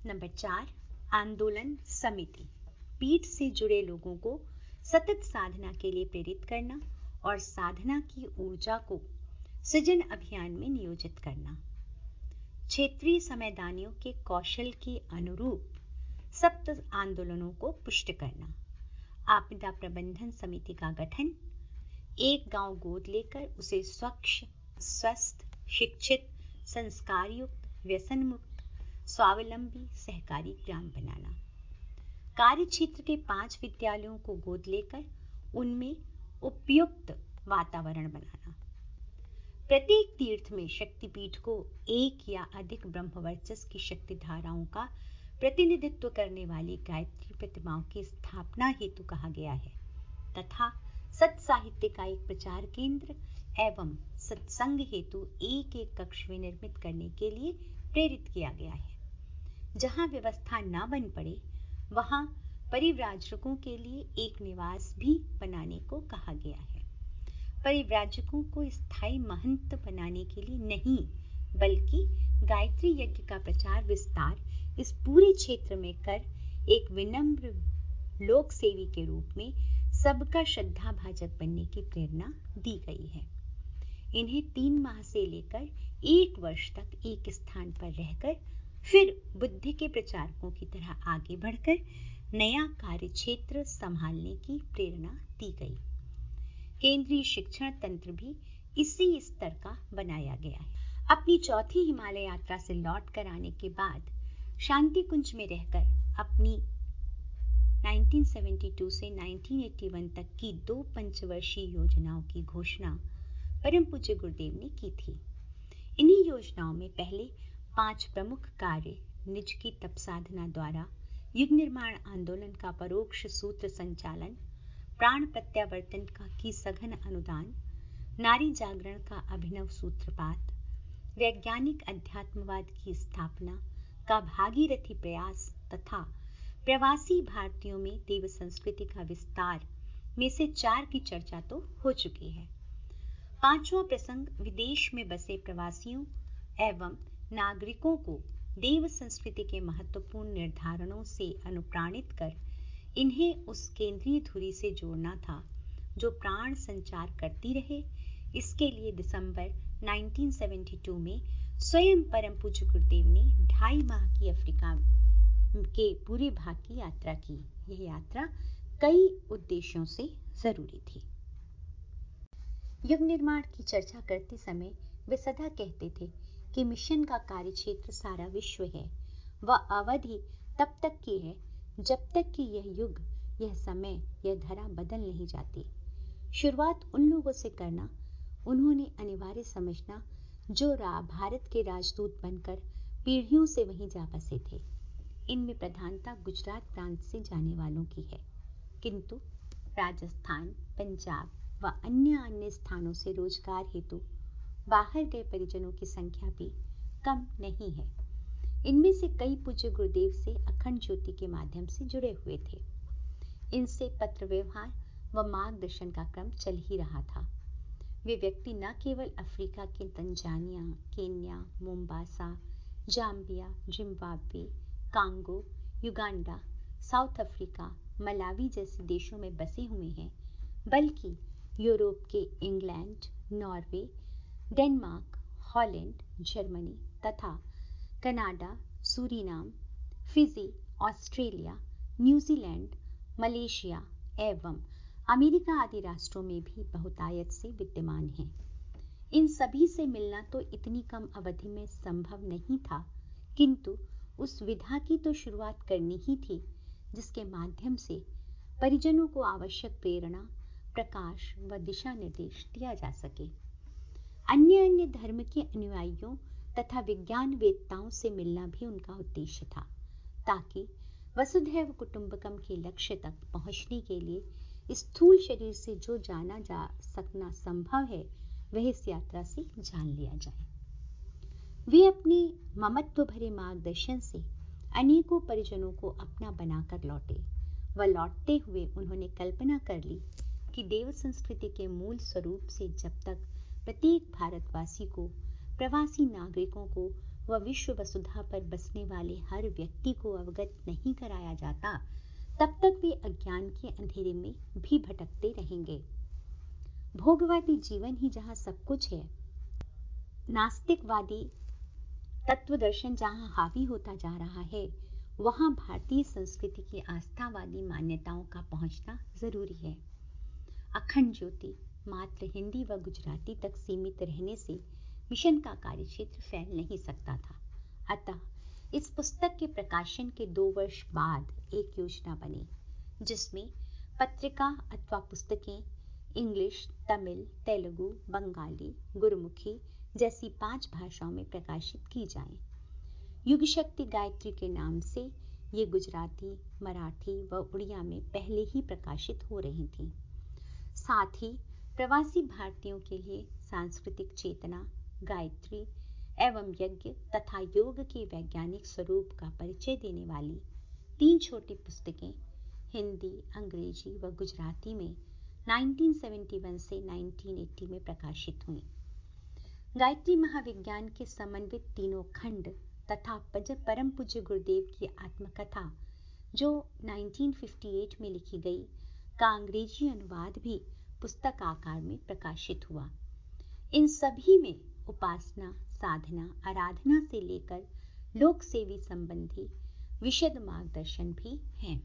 Speaker 1: नंबर 4, आंदोलन समिति। पीठ से जुड़े लोगों को सतत साधना के लिए प्रेरित करना और साधना की ऊर्जा को सृजन अभियान में नियोजित करना, क्षेत्रीय समयदानियों के कौशल के अनुरूप सप्त आंदोलनों को पुष्ट करना, आपदा प्रबंधन समिति का गठन, एक गांव गोद लेकर उसे स्वच्छ, स्वस्थ, शिक्षित, संस्कारयुक्त, व्यसन मुक्त, स्वावलंबी, सहकारी ग्राम बनाना, कार्य क्षेत्र के 5 विद्यालयों को गोद लेकर उनमें उपयुक्त वातावरण बनाना, प्रत्येक तीर्थ में शक्तिपीठ को एक या अधिक ब्रह्मवर्चस्व की शक्ति धाराओं का प्रतिनिधित्व करने वाली गायत्री प्रतिमाओं की स्थापना हेतु कहा गया है तथा सत् साहित्य का एक प्रचार केंद्र एवं सत्संग हेतु एक कक्ष निर्मित करने के लिए प्रेरित किया गया है। जहां व्यवस्था न बन पड़े वहां परिव्राजकों के लिए एक निवास भी बनाने को कहा गया है। परिव्राजकों को स्थायी महंत बनाने के लिए नहीं, बल्कि गायत्री यज्ञ का प्रचार विस्तार इस पूरे क्षेत्र में कर एक विनम्र लोक सेवी के रूप में सबका श्रद्धा भाजक बनने की प्रेरणा दी गई है। इन्हें 3 माह से लेकर 1 वर्ष तक एक स्थान पर रहकर फिर बुद्धि के प्रचारकों की तरह आगे बढ़कर नया कार्य क्षेत्र संभालने की प्रेरणा दी गई। केंद्रीय शिक्षण तंत्र भी इसी स्तर का बनाया गया है। अपनी चौथी हिमालय यात्रा से लौट कर आने के बाद शांति कुंज में रहकर अपनी 1972 से 1981 तक की 2 पंचवर्षीय योजनाओं की घोषणा परम पूज्य गुरुदेव ने की थी। इन्हीं योजनाओं में पहले 5 प्रमुख कार्य निज की तप साधना द्वारा युग निर्माण आंदोलन का परोक्ष सूत्र संचालन, प्राण प्रत्यावर्तन का की सघन अनुदान, नारी जागरण का अभिनव सूत्रपात, वैज्ञानिक अध्यात्मवाद की स्थापना का भागीरथी प्रयास तथा प्रवासी भारतीयों में देव संस्कृति का विस्तार में से 4 की चर्चा तो हो चुकी है। 5वां प्रसंग विदेश में बसे प्रवासियों एवं नागरिकों को देव संस्कृति के महत्वपूर्ण निर्धारणों से अनुप्राणित कर इन्हें उस केंद्रीय धुरी से जोड़ना था जो प्राण संचार करती रहे। इसके लिए दिसंबर 1972 में स्वयं परम पूज्य गुरुदेव ने 2.5 माह की अफ्रीका के पूरे भाग की यात्रा की। यह यात्रा कई उद्देश्यों से जरूरी थी। युग निर्माण की चर्चा करते समय वे सदा कहते थे कि मिशन का कार्य क्षेत्र सारा विश्व है। वह अवधि तब तक की है जब तक कि यह युग, यह समय, यह धरा बदल नहीं जाती। शुरुआत उन लोगों से करना उन्होंने अनिवार्य समझना जो भारत के राजदूत बनकर पीढ़ियों से वहीं जा बसे थे। इनमें प्रधानता गुजरात प्रांत से जाने वालों की है, किंतु राजस्थान, पंजाब व अन्य स्थानों से रोजगार हेतु बाहर गए परिजनों की संख्या भी कम नहीं है। इनमें से कई पूज्य गुरुदेव से अखंड ज्योति के माध्यम से जुड़े हुए थे। इनसे पत्र व्यवहार व मार्गदर्शन का क्रम चल ही रहा था। वे व्यक्ति न केवल अफ्रीका के Tanzania, Kenya, Mombasa, Zambia, Zimbabwe, Congo, Uganda, South Africa, Malawi जैसे देशों में बसे हुए हैं, बल्कि यूरोप के England, Norway, Denmark, Holland, Germany तथा Canada, Suriname, Fiji, Australia, New Zealand, Malaysia एवं अमेरिका आदि राष्ट्रों में भी बहुतायत से विद्यमान हैं। इन सभी से मिलना तो इतनी कम अवधि में संभव नहीं था, किंतु उस विधा की तो शुरुआत करनी ही थी जिसके माध्यम से परिजनों को आवश्यक प्रेरणा, प्रकाश व दिशा निर्देश दिया जा सके। अन्य धर्म के अनुयायियों तथा विज्ञान वेत्ताओं से मिलना भी उनका उद्देश्य था, ताकि वसुधैव कुटुंबकम के लक्ष्य तक पहुंचने के लिए स्थूल शरीर से जो जाना जा सकना संभव है वह इस यात्रा से जान लिया जाए। वे अपने ममत्व भरे मार्गदर्शन से अनेकों परिजनों को अपना बनाकर लौटे व लौटते हुए उन्होंने कल्पना कर ली कि देव संस्कृति के मूल स्वरूप से जब तक प्रत्येक भारतवासी को, प्रवासी नागरिकों को व विश्व वसुधा पर बसने वाले हर व्यक्ति को अवगत नहीं कराया जाता, तब तक वे अज्ञान के अंधेरे में भी भटकते रहेंगे। भोगवादी जीवन ही जहाँ सब कुछ है, नास्तिकवादी तत्व दर्शन जहाँ हावी होता जा रहा है, वहाँ भारतीय संस्कृति की आस्थावादी मान्यताओं का पहुंचना जरूरी है। अखंड ज्योति मात्र हिंदी व गुजराती तक सीमित रहने से मिशन का कार्यक्षेत्र फैल नहीं सकता था। अतः इस पुस्तक के प्रकाशन के 2 वर्ष बाद एक योजना बनी, जिसमें पत्रिका अथवा पुस्तकें इंग्लिश, तमिल, तेलुगु, बंगाली, गुरुमुखी जैसी 5 भाषाओं में प्रकाशित की जाएं। युग शक्ति गायत्री के नाम से ये गुजराती, मराठी व उड़िया में पहले ही प्रकाशित हो रही थी। साथ ही प्रवासी भारतीयों के लिए सांस्कृतिक चेतना, गायत्री एवं यज्ञ तथा योग के वैज्ञानिक स्वरूप का परिचय देने वाली 3 छोटी पुस्तकें हिंदी, अंग्रेजी व गुजराती में 1971 से 1980 में प्रकाशित हुई। गायत्री महाविज्ञान के समन्वित 3 खंड तथा परम पूज्य गुरुदेव की आत्मकथा जो 1958 में लिखी गई का अंग्रेजी अनुवाद भी पुस्तक आकार में प्रकाशित हुआ। इन सभी में उपासना, साधना, आराधना से लेकर लोक सेवी संबंधी विशद मार्गदर्शन भी हैं।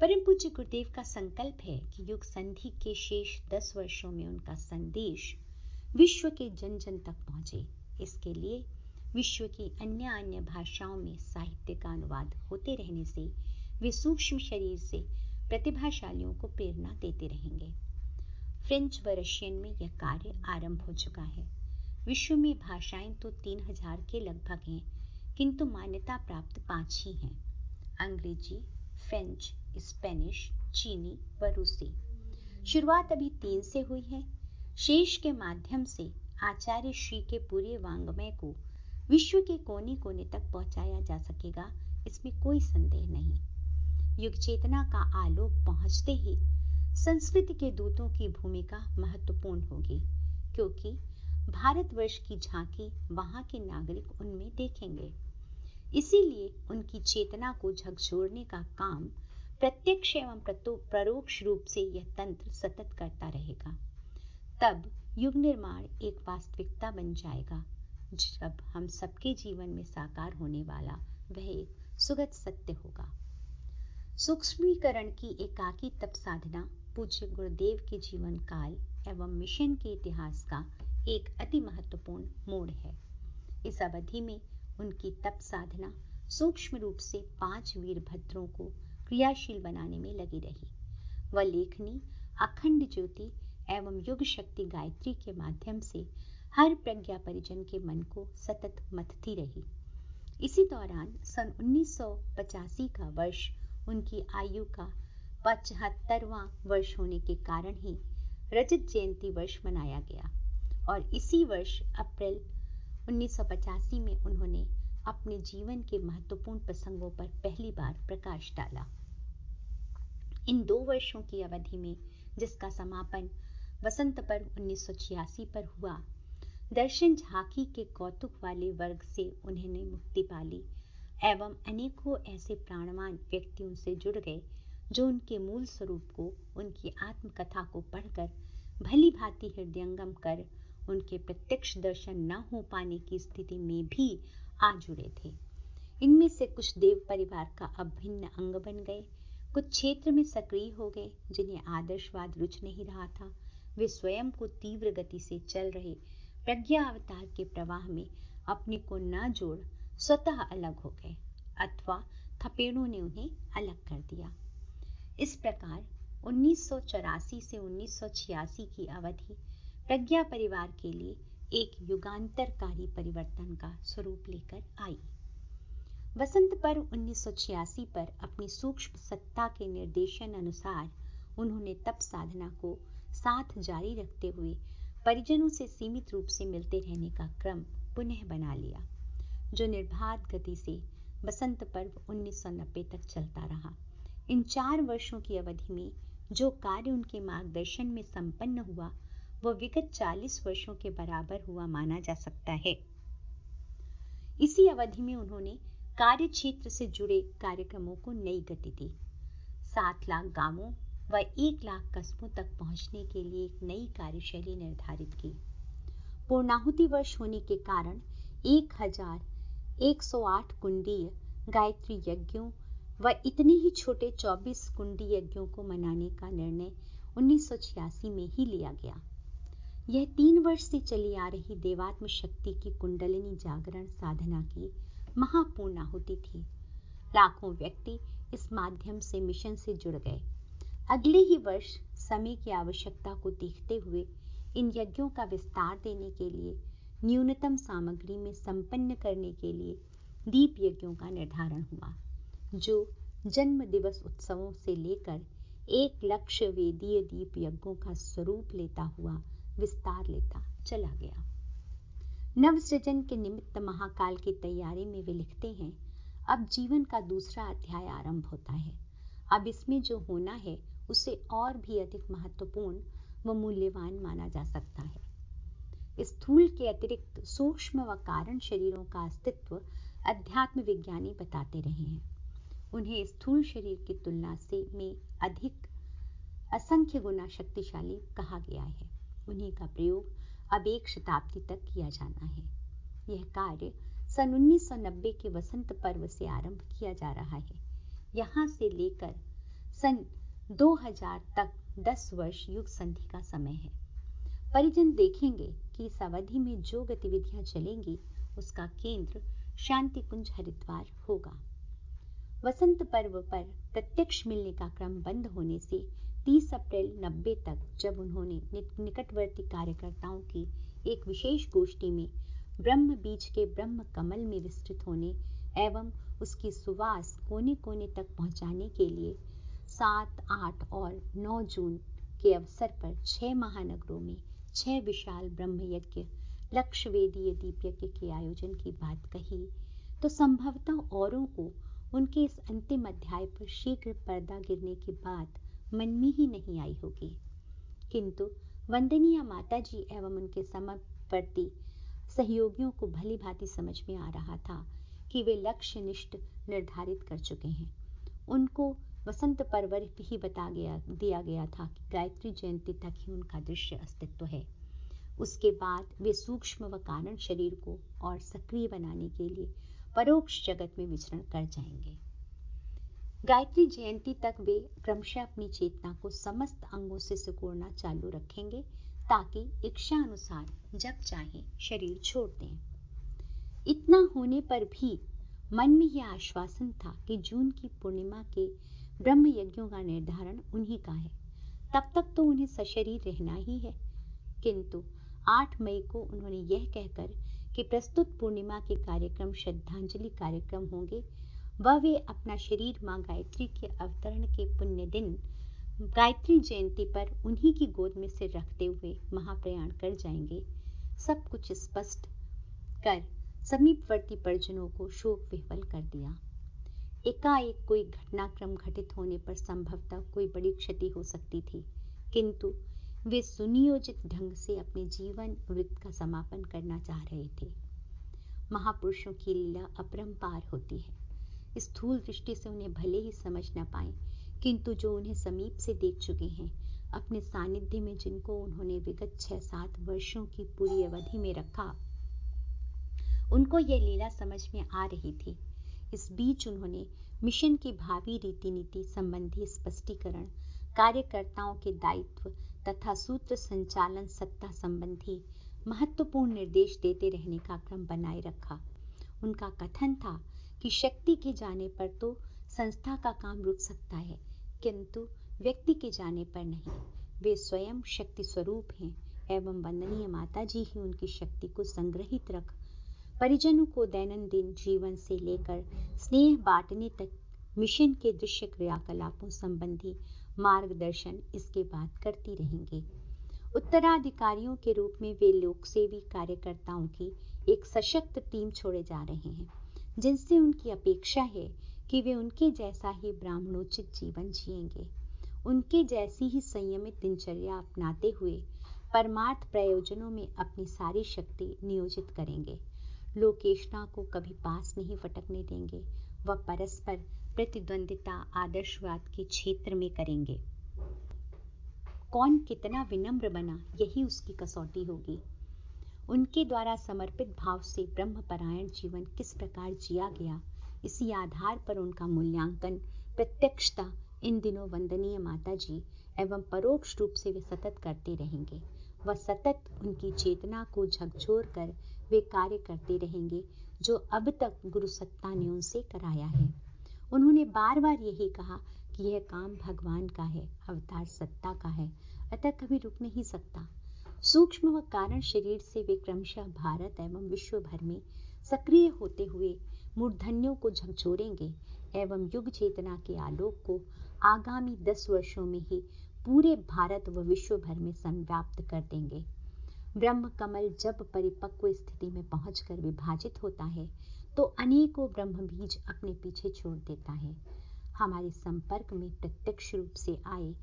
Speaker 1: परम पूज्य गुरुदेव का संकल्प है कि युग संधि के शेष 10 वर्षों में उनका संदेश विश्व के जन जन तक पहुंचे। इसके लिए विश्व की अन्य भाषाओं में साहित्य का अनुवाद होते रहने से वे सूक्ष्म शरीर से प्रतिभाशालियों को प्रेरणा देते रहेंगे। फ्रेंच व रशियन में यह कार्य आरंभ हो चुका है। विश्व में भाषाएं तो 3000 के लगभग हैं, किंतु मान्यता प्राप्त 5 ही हैं: अंग्रेजी, फ्रेंच, स्पेनिश, चीनी व रूसी। शुरुआत अभी 3 से हुई है। शेष के माध्यम से आचार्य श्री के पूरे वांग्मय को विश्व के कोने कोने तक पहुंचाया जा सकेगा, इसमें कोई संदेह नहीं। युग चेतना का आलोक पहुंचते ही संस्कृति के दूतों की भूमिका महत्वपूर्ण होगी, क्योंकि भारतवर्ष की झांकी वहां के नागरिक उनमें देखेंगे। इसीलिए उनकी चेतना को झकझोरने का काम प्रत्यक्ष एवं परोक्ष रूप से यह तंत्र सतत करता रहेगा। तब युग निर्माण एक वास्तविकता बन जाएगा, जब हम सबके जीवन में साकार होने वाला वह एक सुगत सत्य होगा। सूक्ष्मीकरण की एकाकी तप साधना पूज्य गुरुदेव के जीवन काल एवं मिशन के इतिहास का एक अति महत्वपूर्ण मोड़ है। इस अवधि में उनकी तप साधना सूक्ष्म रूप से 5 वीरभद्रों को क्रियाशील बनाने में लगी रही। वह लेखनी अखंड ज्योति एवं युग शक्ति गायत्री के माध्यम से हर प्रज्ञा परिजन के मन को सतत मथती रही। इसी दौरान सन 1985 का वर्ष उनकी आयु का 75वां वर्ष होने के कारण ही रजत जयंती वर्ष मनाया गया और इसी वर्ष अप्रैल 1985 में उन्होंने अपने जीवन के महत्वपूर्ण प्रसंगों पर पहली बार प्रकाश डाला। इन 2 वर्षों की अवधि में, जिसका समापन वसंत पर्व 1986 पर हुआ, दर्शन झांकी के कौतुक वाले वर्ग से उन्होंने मुक्ति पाली एवं अनेकों ऐसे प्राणवान व्यक्तियों से जुड़ गए जो उनके मूल स्वरूप को, उनकी आत्मकथा को पढ़कर भली भांति हृदयंगम कर उनके प्रत्यक्ष दर्शन न हो पाने की स्थिति में भी आ जुड़े थे। इनमें से कुछ देव परिवार का अभिन्न अंग बन गए, कुछ क्षेत्र में सक्रिय हो गए जिन्हें आदर्शवाद रुच नहीं रहा था। वे स्वयं को तीव्र गति से चल रहे प्रज्ञा अवतार के प्रवाह में अपने को न जोड़ स्वतः अलग हो गए अथवा थपेड़ों ने उन्हें अलग कर दिया। इस प्रकार 1984 से 1986 की अवधि प्रज्ञा परिवार के लिए एक युगांतरकारी परिवर्तन का स्वरूप लेकर आई। वसंत पर्व 1986 पर अपनी सूक्ष्म सत्ता के निर्देशन अनुसार उन्होंने तप साधना को साथ जारी रखते हुए परिजनों से सीमित रूप से मिलते रहने का क्रम पुनः बना लिया, जो निर्बाध गति से बसंत पर्व 1990 तक चलता रहा। इन 4 वर्षों की अवधि में जो कार्य उनके मार्गदर्शन में संपन्न हुआ वह विगत 40 वर्षों के बराबर हुआ माना जा सकता है। इसी अवधि में उन्होंने कार्य क्षेत्र से जुड़े कार्यक्रमों को नई गति दी। 7 लाख गांवों व 1 लाख कस्बों तक पहुंचने के लिए एक नई कार्यशैली निर्धारित की। पूर्णाहुति वर्ष होने के कारण 1108 कुंडीय गायत्री यज्ञों व इतने ही छोटे 24 कुंडी यज्ञों को मनाने का निर्णय 1986 में ही लिया गया। यह 3 वर्ष से चली आ रही देवात्म शक्ति की कुंडलिनी जागरण साधना की महापूर्णाहुति थी। लाखों व्यक्ति इस माध्यम से मिशन से जुड़ गए। अगले ही वर्ष समय की आवश्यकता को देखते हुए इन यज्ञों का विस्तार देने के लिए न्यूनतम सामग्री में संपन्न करने के लिए दीप यज्ञों का निर्धारण हुआ, जो जन्म दिवस उत्सवों से लेकर 1 लक्ष्य वेदीय दीप यज्ञों का स्वरूप लेता हुआ विस्तार लेता चला गया। नवसृजन के निमित्त महाकाल की तैयारी में वे लिखते हैं, अब जीवन का दूसरा अध्याय आरंभ होता है। अब इसमें जो होना है उसे और भी अधिक महत्वपूर्ण व मूल्यवान माना जा सकता है। स्थूल के अतिरिक्त सूक्ष्म व कारण शरीरों का अस्तित्व अध्यात्म विज्ञानी बताते रहे हैं। उन्हें स्थूल शरीर की तुलना से में अधिक असंख्य गुना शक्तिशाली कहा गया है। उन्हीं का प्रयोग अब 1 शताब्दी तक किया जाना है। यह कार्य सन 1990 के वसंत पर्व से आरंभ किया जा रहा है। यहाँ से लेकर सन 2000 तक 10 वर्ष युग संधि का समय है। परिजन देखेंगे कि इस अवधि में जो गतिविधियां चलेंगी उसका केंद्र शांति कुंज हरिद्वार होगा। वसंत पर्व पर प्रत्यक्ष मिलने का क्रम बंद होने से 30 अप्रैल 90 तक, जब उन्होंने निकटवर्ती कार्यकर्ताओं की एक विशेष गोष्ठी में ब्रह्म बीज के ब्रह्म कमल में विस्तृत होने एवं उसकी सुवास कोने कोने तक पहुंचाने के लिए 7, 8 और 9 जून के अवसर पर 6 महानगरों में 6 विशाल ब्रह्म यज्ञ लक्ष्य वेदीय दीप यज्ञ के आयोजन की बात कही, तो संभवतः औरों को उनके इस अंतिम अध्याय पर शीघ्र पर्दा गिरने की बात मन में ही नहीं आई होगी। किंतु वंदनीय माता जी एवं उनके समवर्ती सहयोगियों को भली भांति समझ में आ रहा था कि वे लक्ष्य निष्ठ निर्धारित कर चुके हैं। उनको वसंत पर्व ही दिया गया था कि गायत्री जयंती तक ही उनका दृश्य अस्तित्व है। उसके बाद वे सूक्ष्म व कारण शरीर को और सक्रिय बनाने के लिए परोक्ष जगत में विचरण कर जाएंगे। गायत्री जयंती तक वे क्रमशः अपनी चेतना को समस्त अंगों से सिकोड़ना चालू रखेंगे ताकि इच्छा अनुसार जब चाहे शरीर छोड़ दें। इतना होने पर भी मन में यह आश्वासन था कि जून की पूर्णिमा के ब्रह्म यज्ञों का निर्धारण उन्हीं का है। तब तक तो उन्हें सशरीर रहना ही है। किंतु 8 मई को उन्होंने यह कहकर कि प्रस्तुत पूर्णिमा के कार्यक्रम श्रद्धांजलि कार्यक्रम होंगे व वे अपना शरीर मां गायत्री के अवतरण के पुण्य दिन गायत्री जयंती पर उन्हीं की गोद में सिर रखते हुए महाप्रयाण कर जाएंगे, सब कुछ स्पष्ट कर समीपवर्ती परिजनों को शोक विह्वल कर दिया। एकाएक कोई घटनाक्रम घटित होने पर संभवतः कोई बड़ी क्षति हो सकती थी, किंतु वे सुनियोजित ढंग से अपने जीवन वृत्त का समापन करना चाह रहे थे। महापुरुषों की लीला अपरंपार होती है। स्थूल दृष्टि से उन्हें भले ही समझ न पाए, किंतु जो उन्हें समीप से देख चुके हैं, अपने सानिध्य में जिनको उन्होंने विगत 6-7 वर्षों की पूरी अवधि में रखा, उनको यह लीला समझ में आ रही थी। इस बीच उन्होंने मिशन की भावी रीति नीति संबंधी स्पष्टीकरण, कार्यकर्ताओं के दायित्व तथा सूत्र संचालन सत्ता संबंधी महत्वपूर्ण निर्देश देते रहने का क्रम बनाए रखा। उनका कथन था कि शक्ति के जाने पर तो संस्था का काम रुक सकता है, किंतु व्यक्ति के जाने पर नहीं। वे स्वयं शक्ति स्वरूप हैं एवं वंदनीय माता जी ही उनकी शक्ति को संग्रहित रख परिजनों को दैनंदिन जीवन से लेकर स्नेह बांटने तक मिशन के दृश्य क्रियाकलापों संबंधी मार्गदर्शन इसके बाद करती रहेंगे। उत्तराधिकारियों के रूप में वे लोकसेवी कार्यकर्ताओं की एक सशक्त टीम छोड़े जा रहे हैं, जिनसे उनकी अपेक्षा है कि वे उनके जैसा ही ब्राह्मणोचित जीवन जिएंगे, उनके जैसी ही संयमित दिनचर्या अपनाते हुए परमार्थ प्रयोजनों में अपनी सारी शक्ति नियोजित करेंगे। लोकेशना को कभी पास नहीं फटकने देंगे। वह परस्पर प्रतिद्वंदिता आदर्शवाद के क्षेत्र में करेंगे। कौन कितना विनम्र बना, यही उसकी कसौटी होगी। उनके द्वारा समर्पित भाव से ब्रह्मपरायण जीवन किस प्रकार जिया गया, इसी आधार पर उनका मूल्यांकन प्रत्यक्षता इन दिनों वंदनीय माता जी एवं परोक्ष रूप से वे सतत करते रहेंगे। वह सतत उनकी चेतना को झकझोर कर वे कार्य करते रहेंगे जो अब तक गुरु सत्ता ने उनसे कराया है। उन्होंने बार बार यही कहा कि यह काम भगवान का है, अवतार सत्ता का है, अतः कभी रुक नहीं सकता। सूक्ष्म व कारण शरीर से वे क्रमशः भारत एवं विश्व भर में सक्रिय होते हुए मूर्धन्यों को झकझोरेंगे एवं युग चेतना के आलोक को आगामी 10 वर्षों में ही पूरे भारत व विश्व भर में संव्याप्त कर देंगे। ब्रह्म कमल जब परिपक्व स्थिति में पहुंचकर विभाजित होता है तो अनेकों ब्रह्म बीज अपने पीछे छोड़ देता है। हमारे संपर्क में प्रत्यक्ष रूप से आए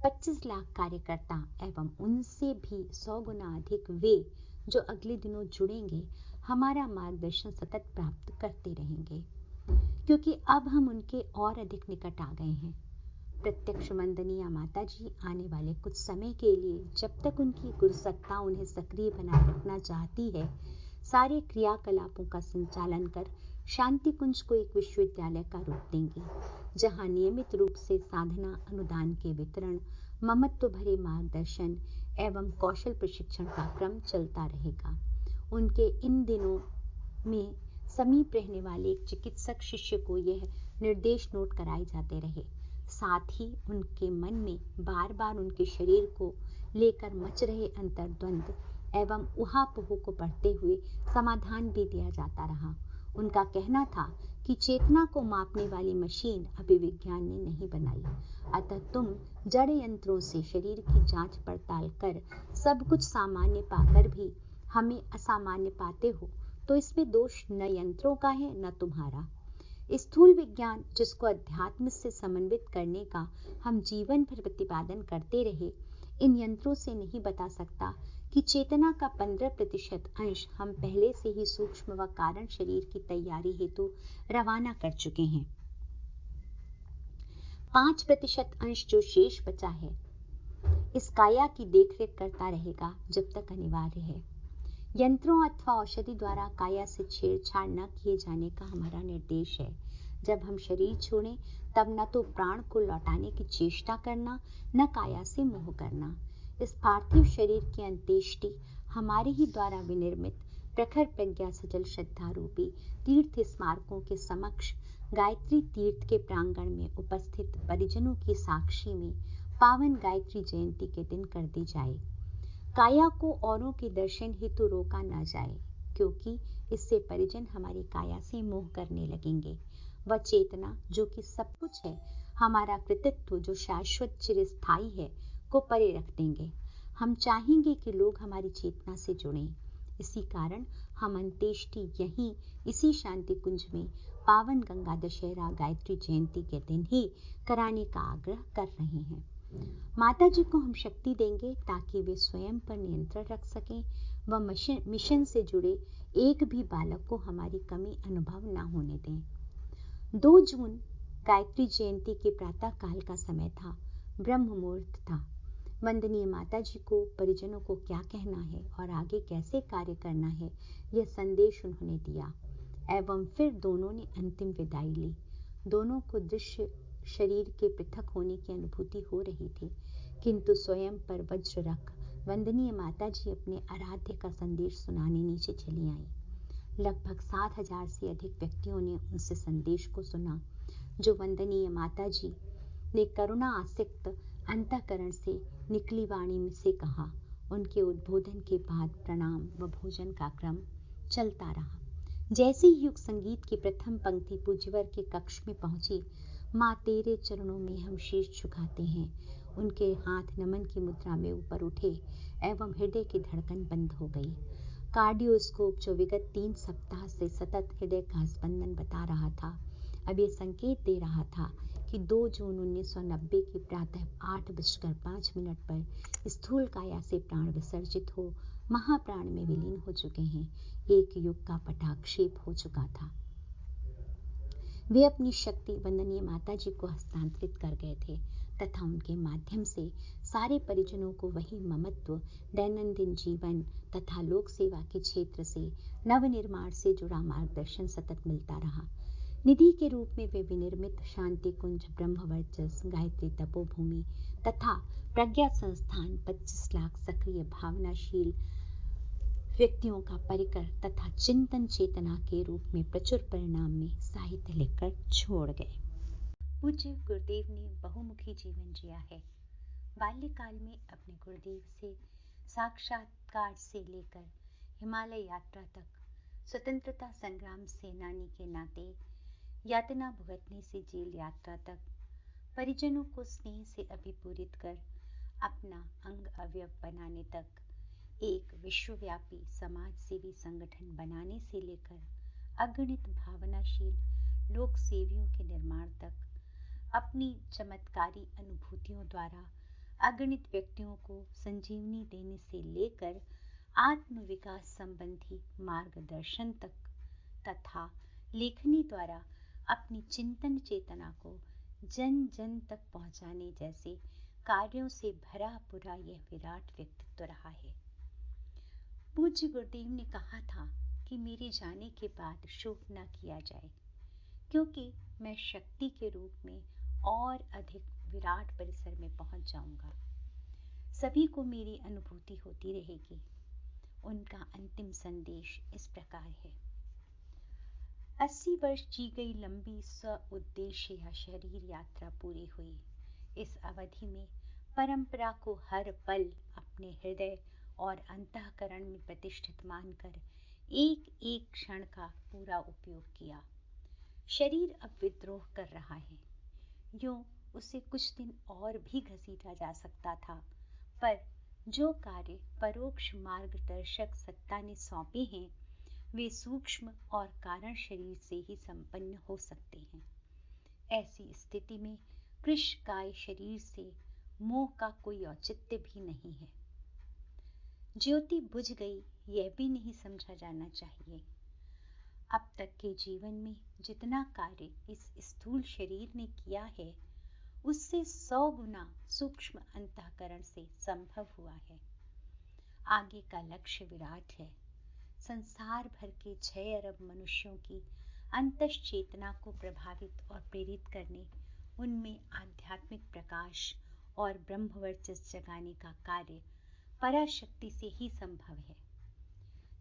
Speaker 1: 25 लाख कार्यकर्ता एवं उनसे भी 100 गुना अधिक वे जो अगले दिनों जुड़ेंगे हमारा मार्गदर्शन सतत प्राप्त करते रहेंगे, क्योंकि अब हम उनके और अधिक निकट आ गए हैं। प्रत्यक्ष वंदनीय माता जी आने वाले कुछ समय के लिए, जब तक उनकी गुरुसत्ता उन्हें सक्रिय बनाए रखना चाहती है, सारे क्रियाकलापों का संचालन कर शांति कुंज को एक विश्वविद्यालय का रूप देंगे, जहां नियमित रूप से साधना अनुदान के वितरण, ममत्व भरे मार्गदर्शन एवं कौशल प्रशिक्षण का क्रम चलता रहेगा। उनके इन दिनों में समीप रहने वाले एक चिकित्सक शिष्य को यह निर्देश नोट कराए जाते रहे। साथ ही उनके मन में बार बार उनके शरीर को लेकर मच रहे अंतर्द्वंद एवं उहापोह को पढ़ते हुए समाधान भी दिया जाता रहा। उनका कहना था कि चेतना को मापने वाली मशीन अभी विज्ञान ने नहीं बनाई, अतः तुम जड़ यंत्रों से शरीर की जांच पड़ताल कर सब कुछ सामान्य पाकर भी हमें असामान्य पाते हो, तो इसमें दोष न यंत्रों का है न तुम्हारा। स्थूल विज्ञान जिसको अध्यात्म से समन्वित करने का हम जीवन भर प्रतिपादन करते रहे, इन यंत्रों से नहीं बता सकता कि चेतना का 15% अंश हम पहले से ही सूक्ष्म व कारण शरीर की तैयारी हेतु रवाना कर चुके हैं। 5% अंश जो शेष बचा है, इस काया की देखरेख करता रहेगा जब तक अनिवार्य है। यंत्रों अथवा औषधि द्वारा काया से छेड़छाड़ न किए जाने का हमारा निर्देश है। जब हम शरीर छोड़ें तब न तो प्राण को लौटाने की चेष्टा करना, न काया से मोह करना। इस पार्थिव शरीर की अंत्येष्टि हमारे ही द्वारा विनिर्मित प्रखर प्रज्ञा सजल श्रद्धा रूपी तीर्थ स्मारकों के समक्ष गायत्री तीर्थ के प्रांगण में उपस्थित परिजनों की साक्षी में पावन गायत्री जयंती के दिन कर दी जाए। काया को औरों के दर्शन हेतु रोका न जाए, क्योंकि इससे परिजन हमारी काया से मोह करने लगेंगे। वह चेतना जो कि सब कुछ है, हमारा कृतित्व जो शाश्वत चिरस्थायी है, को परे रख देंगे। हम चाहेंगे कि लोग हमारी चेतना से जुड़ें। इसी कारण हम अंत्येष्टि यहीं इसी शांति कुंज में पावन गंगा दशहरा गायत्री जयंती के दिन ही कराने का आग्रह कर रहे हैं। माता जी को हम शक्ति देंगे ताकि वे स्वयं पर नियंत्रण रख सकें व मिशन से जुड़े एक भी बालक को हमारी कमी अनुभव न होने दें। 2 जून गायत्री जयंती के प्रातः काल का समय था। ब्रह्म मुहूर्त था। वंदनीय माता जी को परिजनों को क्या कहना है और आगे कैसे कार्य करना है, यह संदेश उन्होंने दिया। एवं फिर दोनों ने अंतिम विदाई ली। दोनों को दृश्य शरीर के पृथक होने की अनुभूति हो रही थी, किंतु स्वयं पर वज्र रख वंदनीय माता जी अपने आराध्य का संदेश सुनाने नीचे चली आई। लगभग 7,000 से अधिक व्यक्तियों ने उनसे संदेश को सुना, जो वंदनीय माता जी ने करुणा आसिक्त अंतःकरण से निकली वाणी में से कहा। उनके उद्बोधन के बाद प्रणाम व भोजन का क्रम चलता रहा। जैसे ही युग संगीत की प्रथम पंक्ति पूज्यवर के कक्ष में पहुंची, माँ तेरे चरणों में हम शीश झुकाते हैं, उनके हाथ नमन की मुद्रा में ऊपर उठे एवं हृदय की धड़कन बंद हो गई। कार्डियोस्कोप जो विगत 3 सप्ताह से सतत हृदय का स्पंदन बता रहा था, अब ये संकेत दे रहा था कि 2 जून 1990 की प्रातः 8:05 पर स्थूल काया से प्राण विसर्जित हो महाप्राण में विलीन हो चुके हैं। एक युग का पटाक्षेप हो चुका था। वे अपनी शक्ति वंदनीय माता जी को हस्तांतरित कर गए थे तथा उनके माध्यम से सारे परिजनों को वही ममत्व, दैनंदिन जीवन तथा लोक सेवा के क्षेत्र से नवनिर्माण से जुड़ा मार्गदर्शन सतत मिलता रहा। निधि के रूप में वे विनिर्मित शांति कुंज, ब्रह्मवर्चस, गायत्री तपोभूमि तथा प्रज्ञा संस्थान 25 लाख सक्रिय भावनाशील व्यक्तियों का परिकर तथा चिंतन चेतना के रूप में प्रचुर परिणाम में साहित्य लिखकर छोड़ गए। पूज्य गुरुदेव ने बहुमुखी जीवन जिया है। बाल्यकाल में अपने गुरुदेव से साक्षात्कार से लेकर हिमालय यात्रा तक, स्वतंत्रता संग्राम सेनानी के नाते यातना भुगतने से जेल यात्रा तक, परिजनों को स्नेह से अभिपूरित कर अपना अंग अवयव बनाने तक, एक विश्वव्यापी समाज सेवी संगठन बनाने से लेकर अगणित भावनाशील लोक सेवियों के निर्माण तक, अपनी चमत्कारी अनुभूतियों द्वारा अगणित व्यक्तियों को संजीवनी देने से लेकर आत्म विकास संबंधी मार्गदर्शन तक तथा लेखनी द्वारा अपनी चिंतन चेतना को जन जन तक पहुंचाने जैसे कार्यों से भरा पूरा यह विराट व्यक्तित्व रहा है। पूज्य गुरुदेव ने कहा था कि मेरे जाने के बाद शोक न किया जाए, क्योंकि मैं शक्ति के रूप में और अधिक विराट परिसर में पहुंच जाऊंगा। सभी को मेरी अनुभूति होती रहेगी। उनका अंतिम संदेश इस प्रकार है। 80 वर्ष जी गई लंबी स्व उद्देश्य या शरीर यात्रा पूरी हुई। इस अवधि में परंपरा को हर पल अपने हृदय और अंतःकरण में प्रतिष्ठित मानकर एक एक क्षण का पूरा उपयोग किया। शरीर अब विद्रोह कर रहा है। यूं उसे कुछ दिन और भी घसीटा जा सकता था, पर जो कार्य परोक्ष मार्गदर्शक सत्ता ने सौंपे हैं, वे सूक्ष्म और कारण शरीर से ही संपन्न हो सकते हैं। ऐसी स्थिति में कृशकाय शरीर से मोह का कोई औचित्य भी नहीं है। ज्योति बुझ गई, यह भी नहीं समझा जाना चाहिए। अब तक के जीवन में जितना कार्य इस स्थूल शरीर ने किया है, उससे 100 गुना सूक्ष्म अंतःकरण से संभव हुआ है। आगे का लक्ष्य विराट है। संसार भर के 6 अरब मनुष्यों की अंतश्चेतना को प्रभावित और प्रेरित करने, उनमें आध्यात्मिक प्रकाश और ब्रह्मवर्चस जगाने का कार्य पराशक्ति से ही संभव है।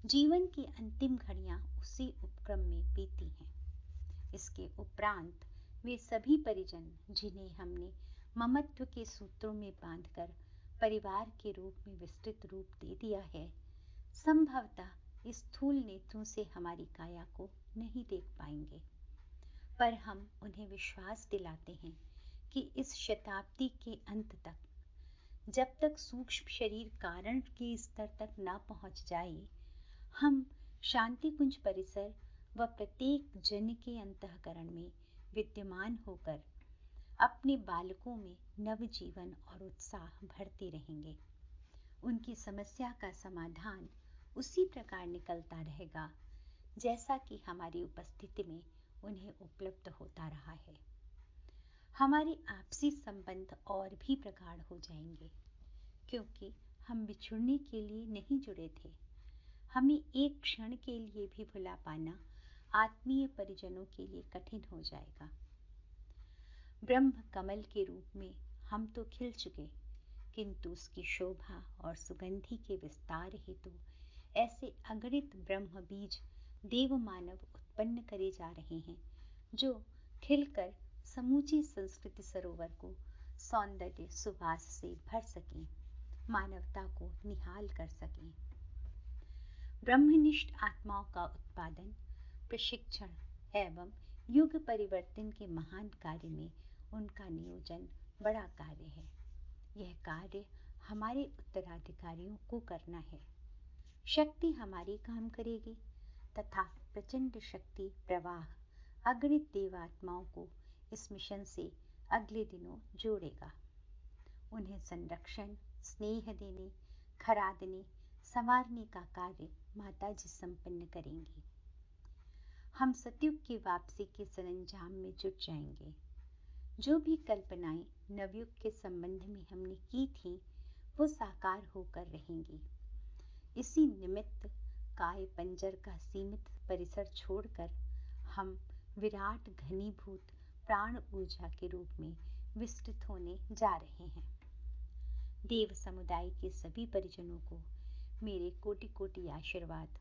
Speaker 1: जीवन की अंतिम घड़ियां उसी उपक्रम में बीती हैं। इसके उपरांत वे सभी परिजन जिन्हें हमने ममत्व के सूत्रों में बांधकर परिवार के रूप में विस्तृत रूप दे दिया है, संभवतः स्थूल नेत्रों से हमारी काया को नहीं देख पाएंगे, पर हम उन्हें विश्वास दिलाते हैं कि इस शताब्दी के अंत तक, जब तक सूक्ष्म शरीर कारण के स्तर तक न पहुंच जाए, हम शांति कुंज परिसर व प्रत्येक जन के अंतःकरण में विद्यमान होकर अपने बालकों में नवजीवन और उत्साह भरते रहेंगे। उनकी समस्या का समाधान उसी प्रकार निकलता रहेगा जैसा कि हमारी उपस्थिति में उन्हें उपलब्ध होता रहा है। हमारे आपसी संबंध और भी प्रगाढ़ हो जाएंगे, क्योंकि हम बिछुड़ने के लिए नहीं जुड़े थे। हमें एक क्षण के लिए भी भुला पाना आत्मीय परिजनों के लिए कठिन हो जाएगा। ब्रह्म कमल के रूप में हम तो खिल चुके, किंतु उसकी शोभा और सुगंधि के विस्तार हेतु ऐसे अगणित ब्रह्म बीज देव मानव उत्पन्न करे जा रहे हैं, जो खिलकर समूची संस्कृति सरोवर को सौंदर्य सुवास से भर सकें, मानवता को निहाल कर सकें। ब्रह्मनिष्ठ आत्माओं का उत्पादन, प्रशिक्षण एवं युग परिवर्तन के महान कार्य में उनका नियोजन बड़ा कार्य है। यह कार्य हमारे उत्तराधिकारियों को करना है। शक्ति हमारी काम करेगी तथा प्रचंड शक्ति प्रवाह अगणित देवात्माओं को इस मिशन से अगले दिनों जोड़ेगा। उन्हें संरक्षण, स्नेह देने, खरादने, संवारने का कार्य माताजी संपन्न करेंगी। हम सतयुग की वापसी के सरंजाम में जुट जाएंगे। जो भी कल्पनाएं नवयुग के संबंध में हमने की थी, वो साकार होकर रहेंगी। इसी निमित्त काय पंजर का सीमित परिसर छोड़कर हम विराट घनीभूत प्राण ऊर्जा के रूप में विस्तृत होने जा रहे हैं। देव समुदाय के सभी परिजनों को मेरे कोटि कोटि आशीर्वाद।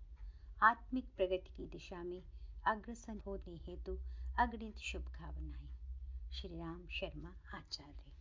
Speaker 1: आत्मिक प्रगति की दिशा में अग्रसर होने हेतु अगणित शुभकामनाएं। श्री राम शर्मा आचार्य।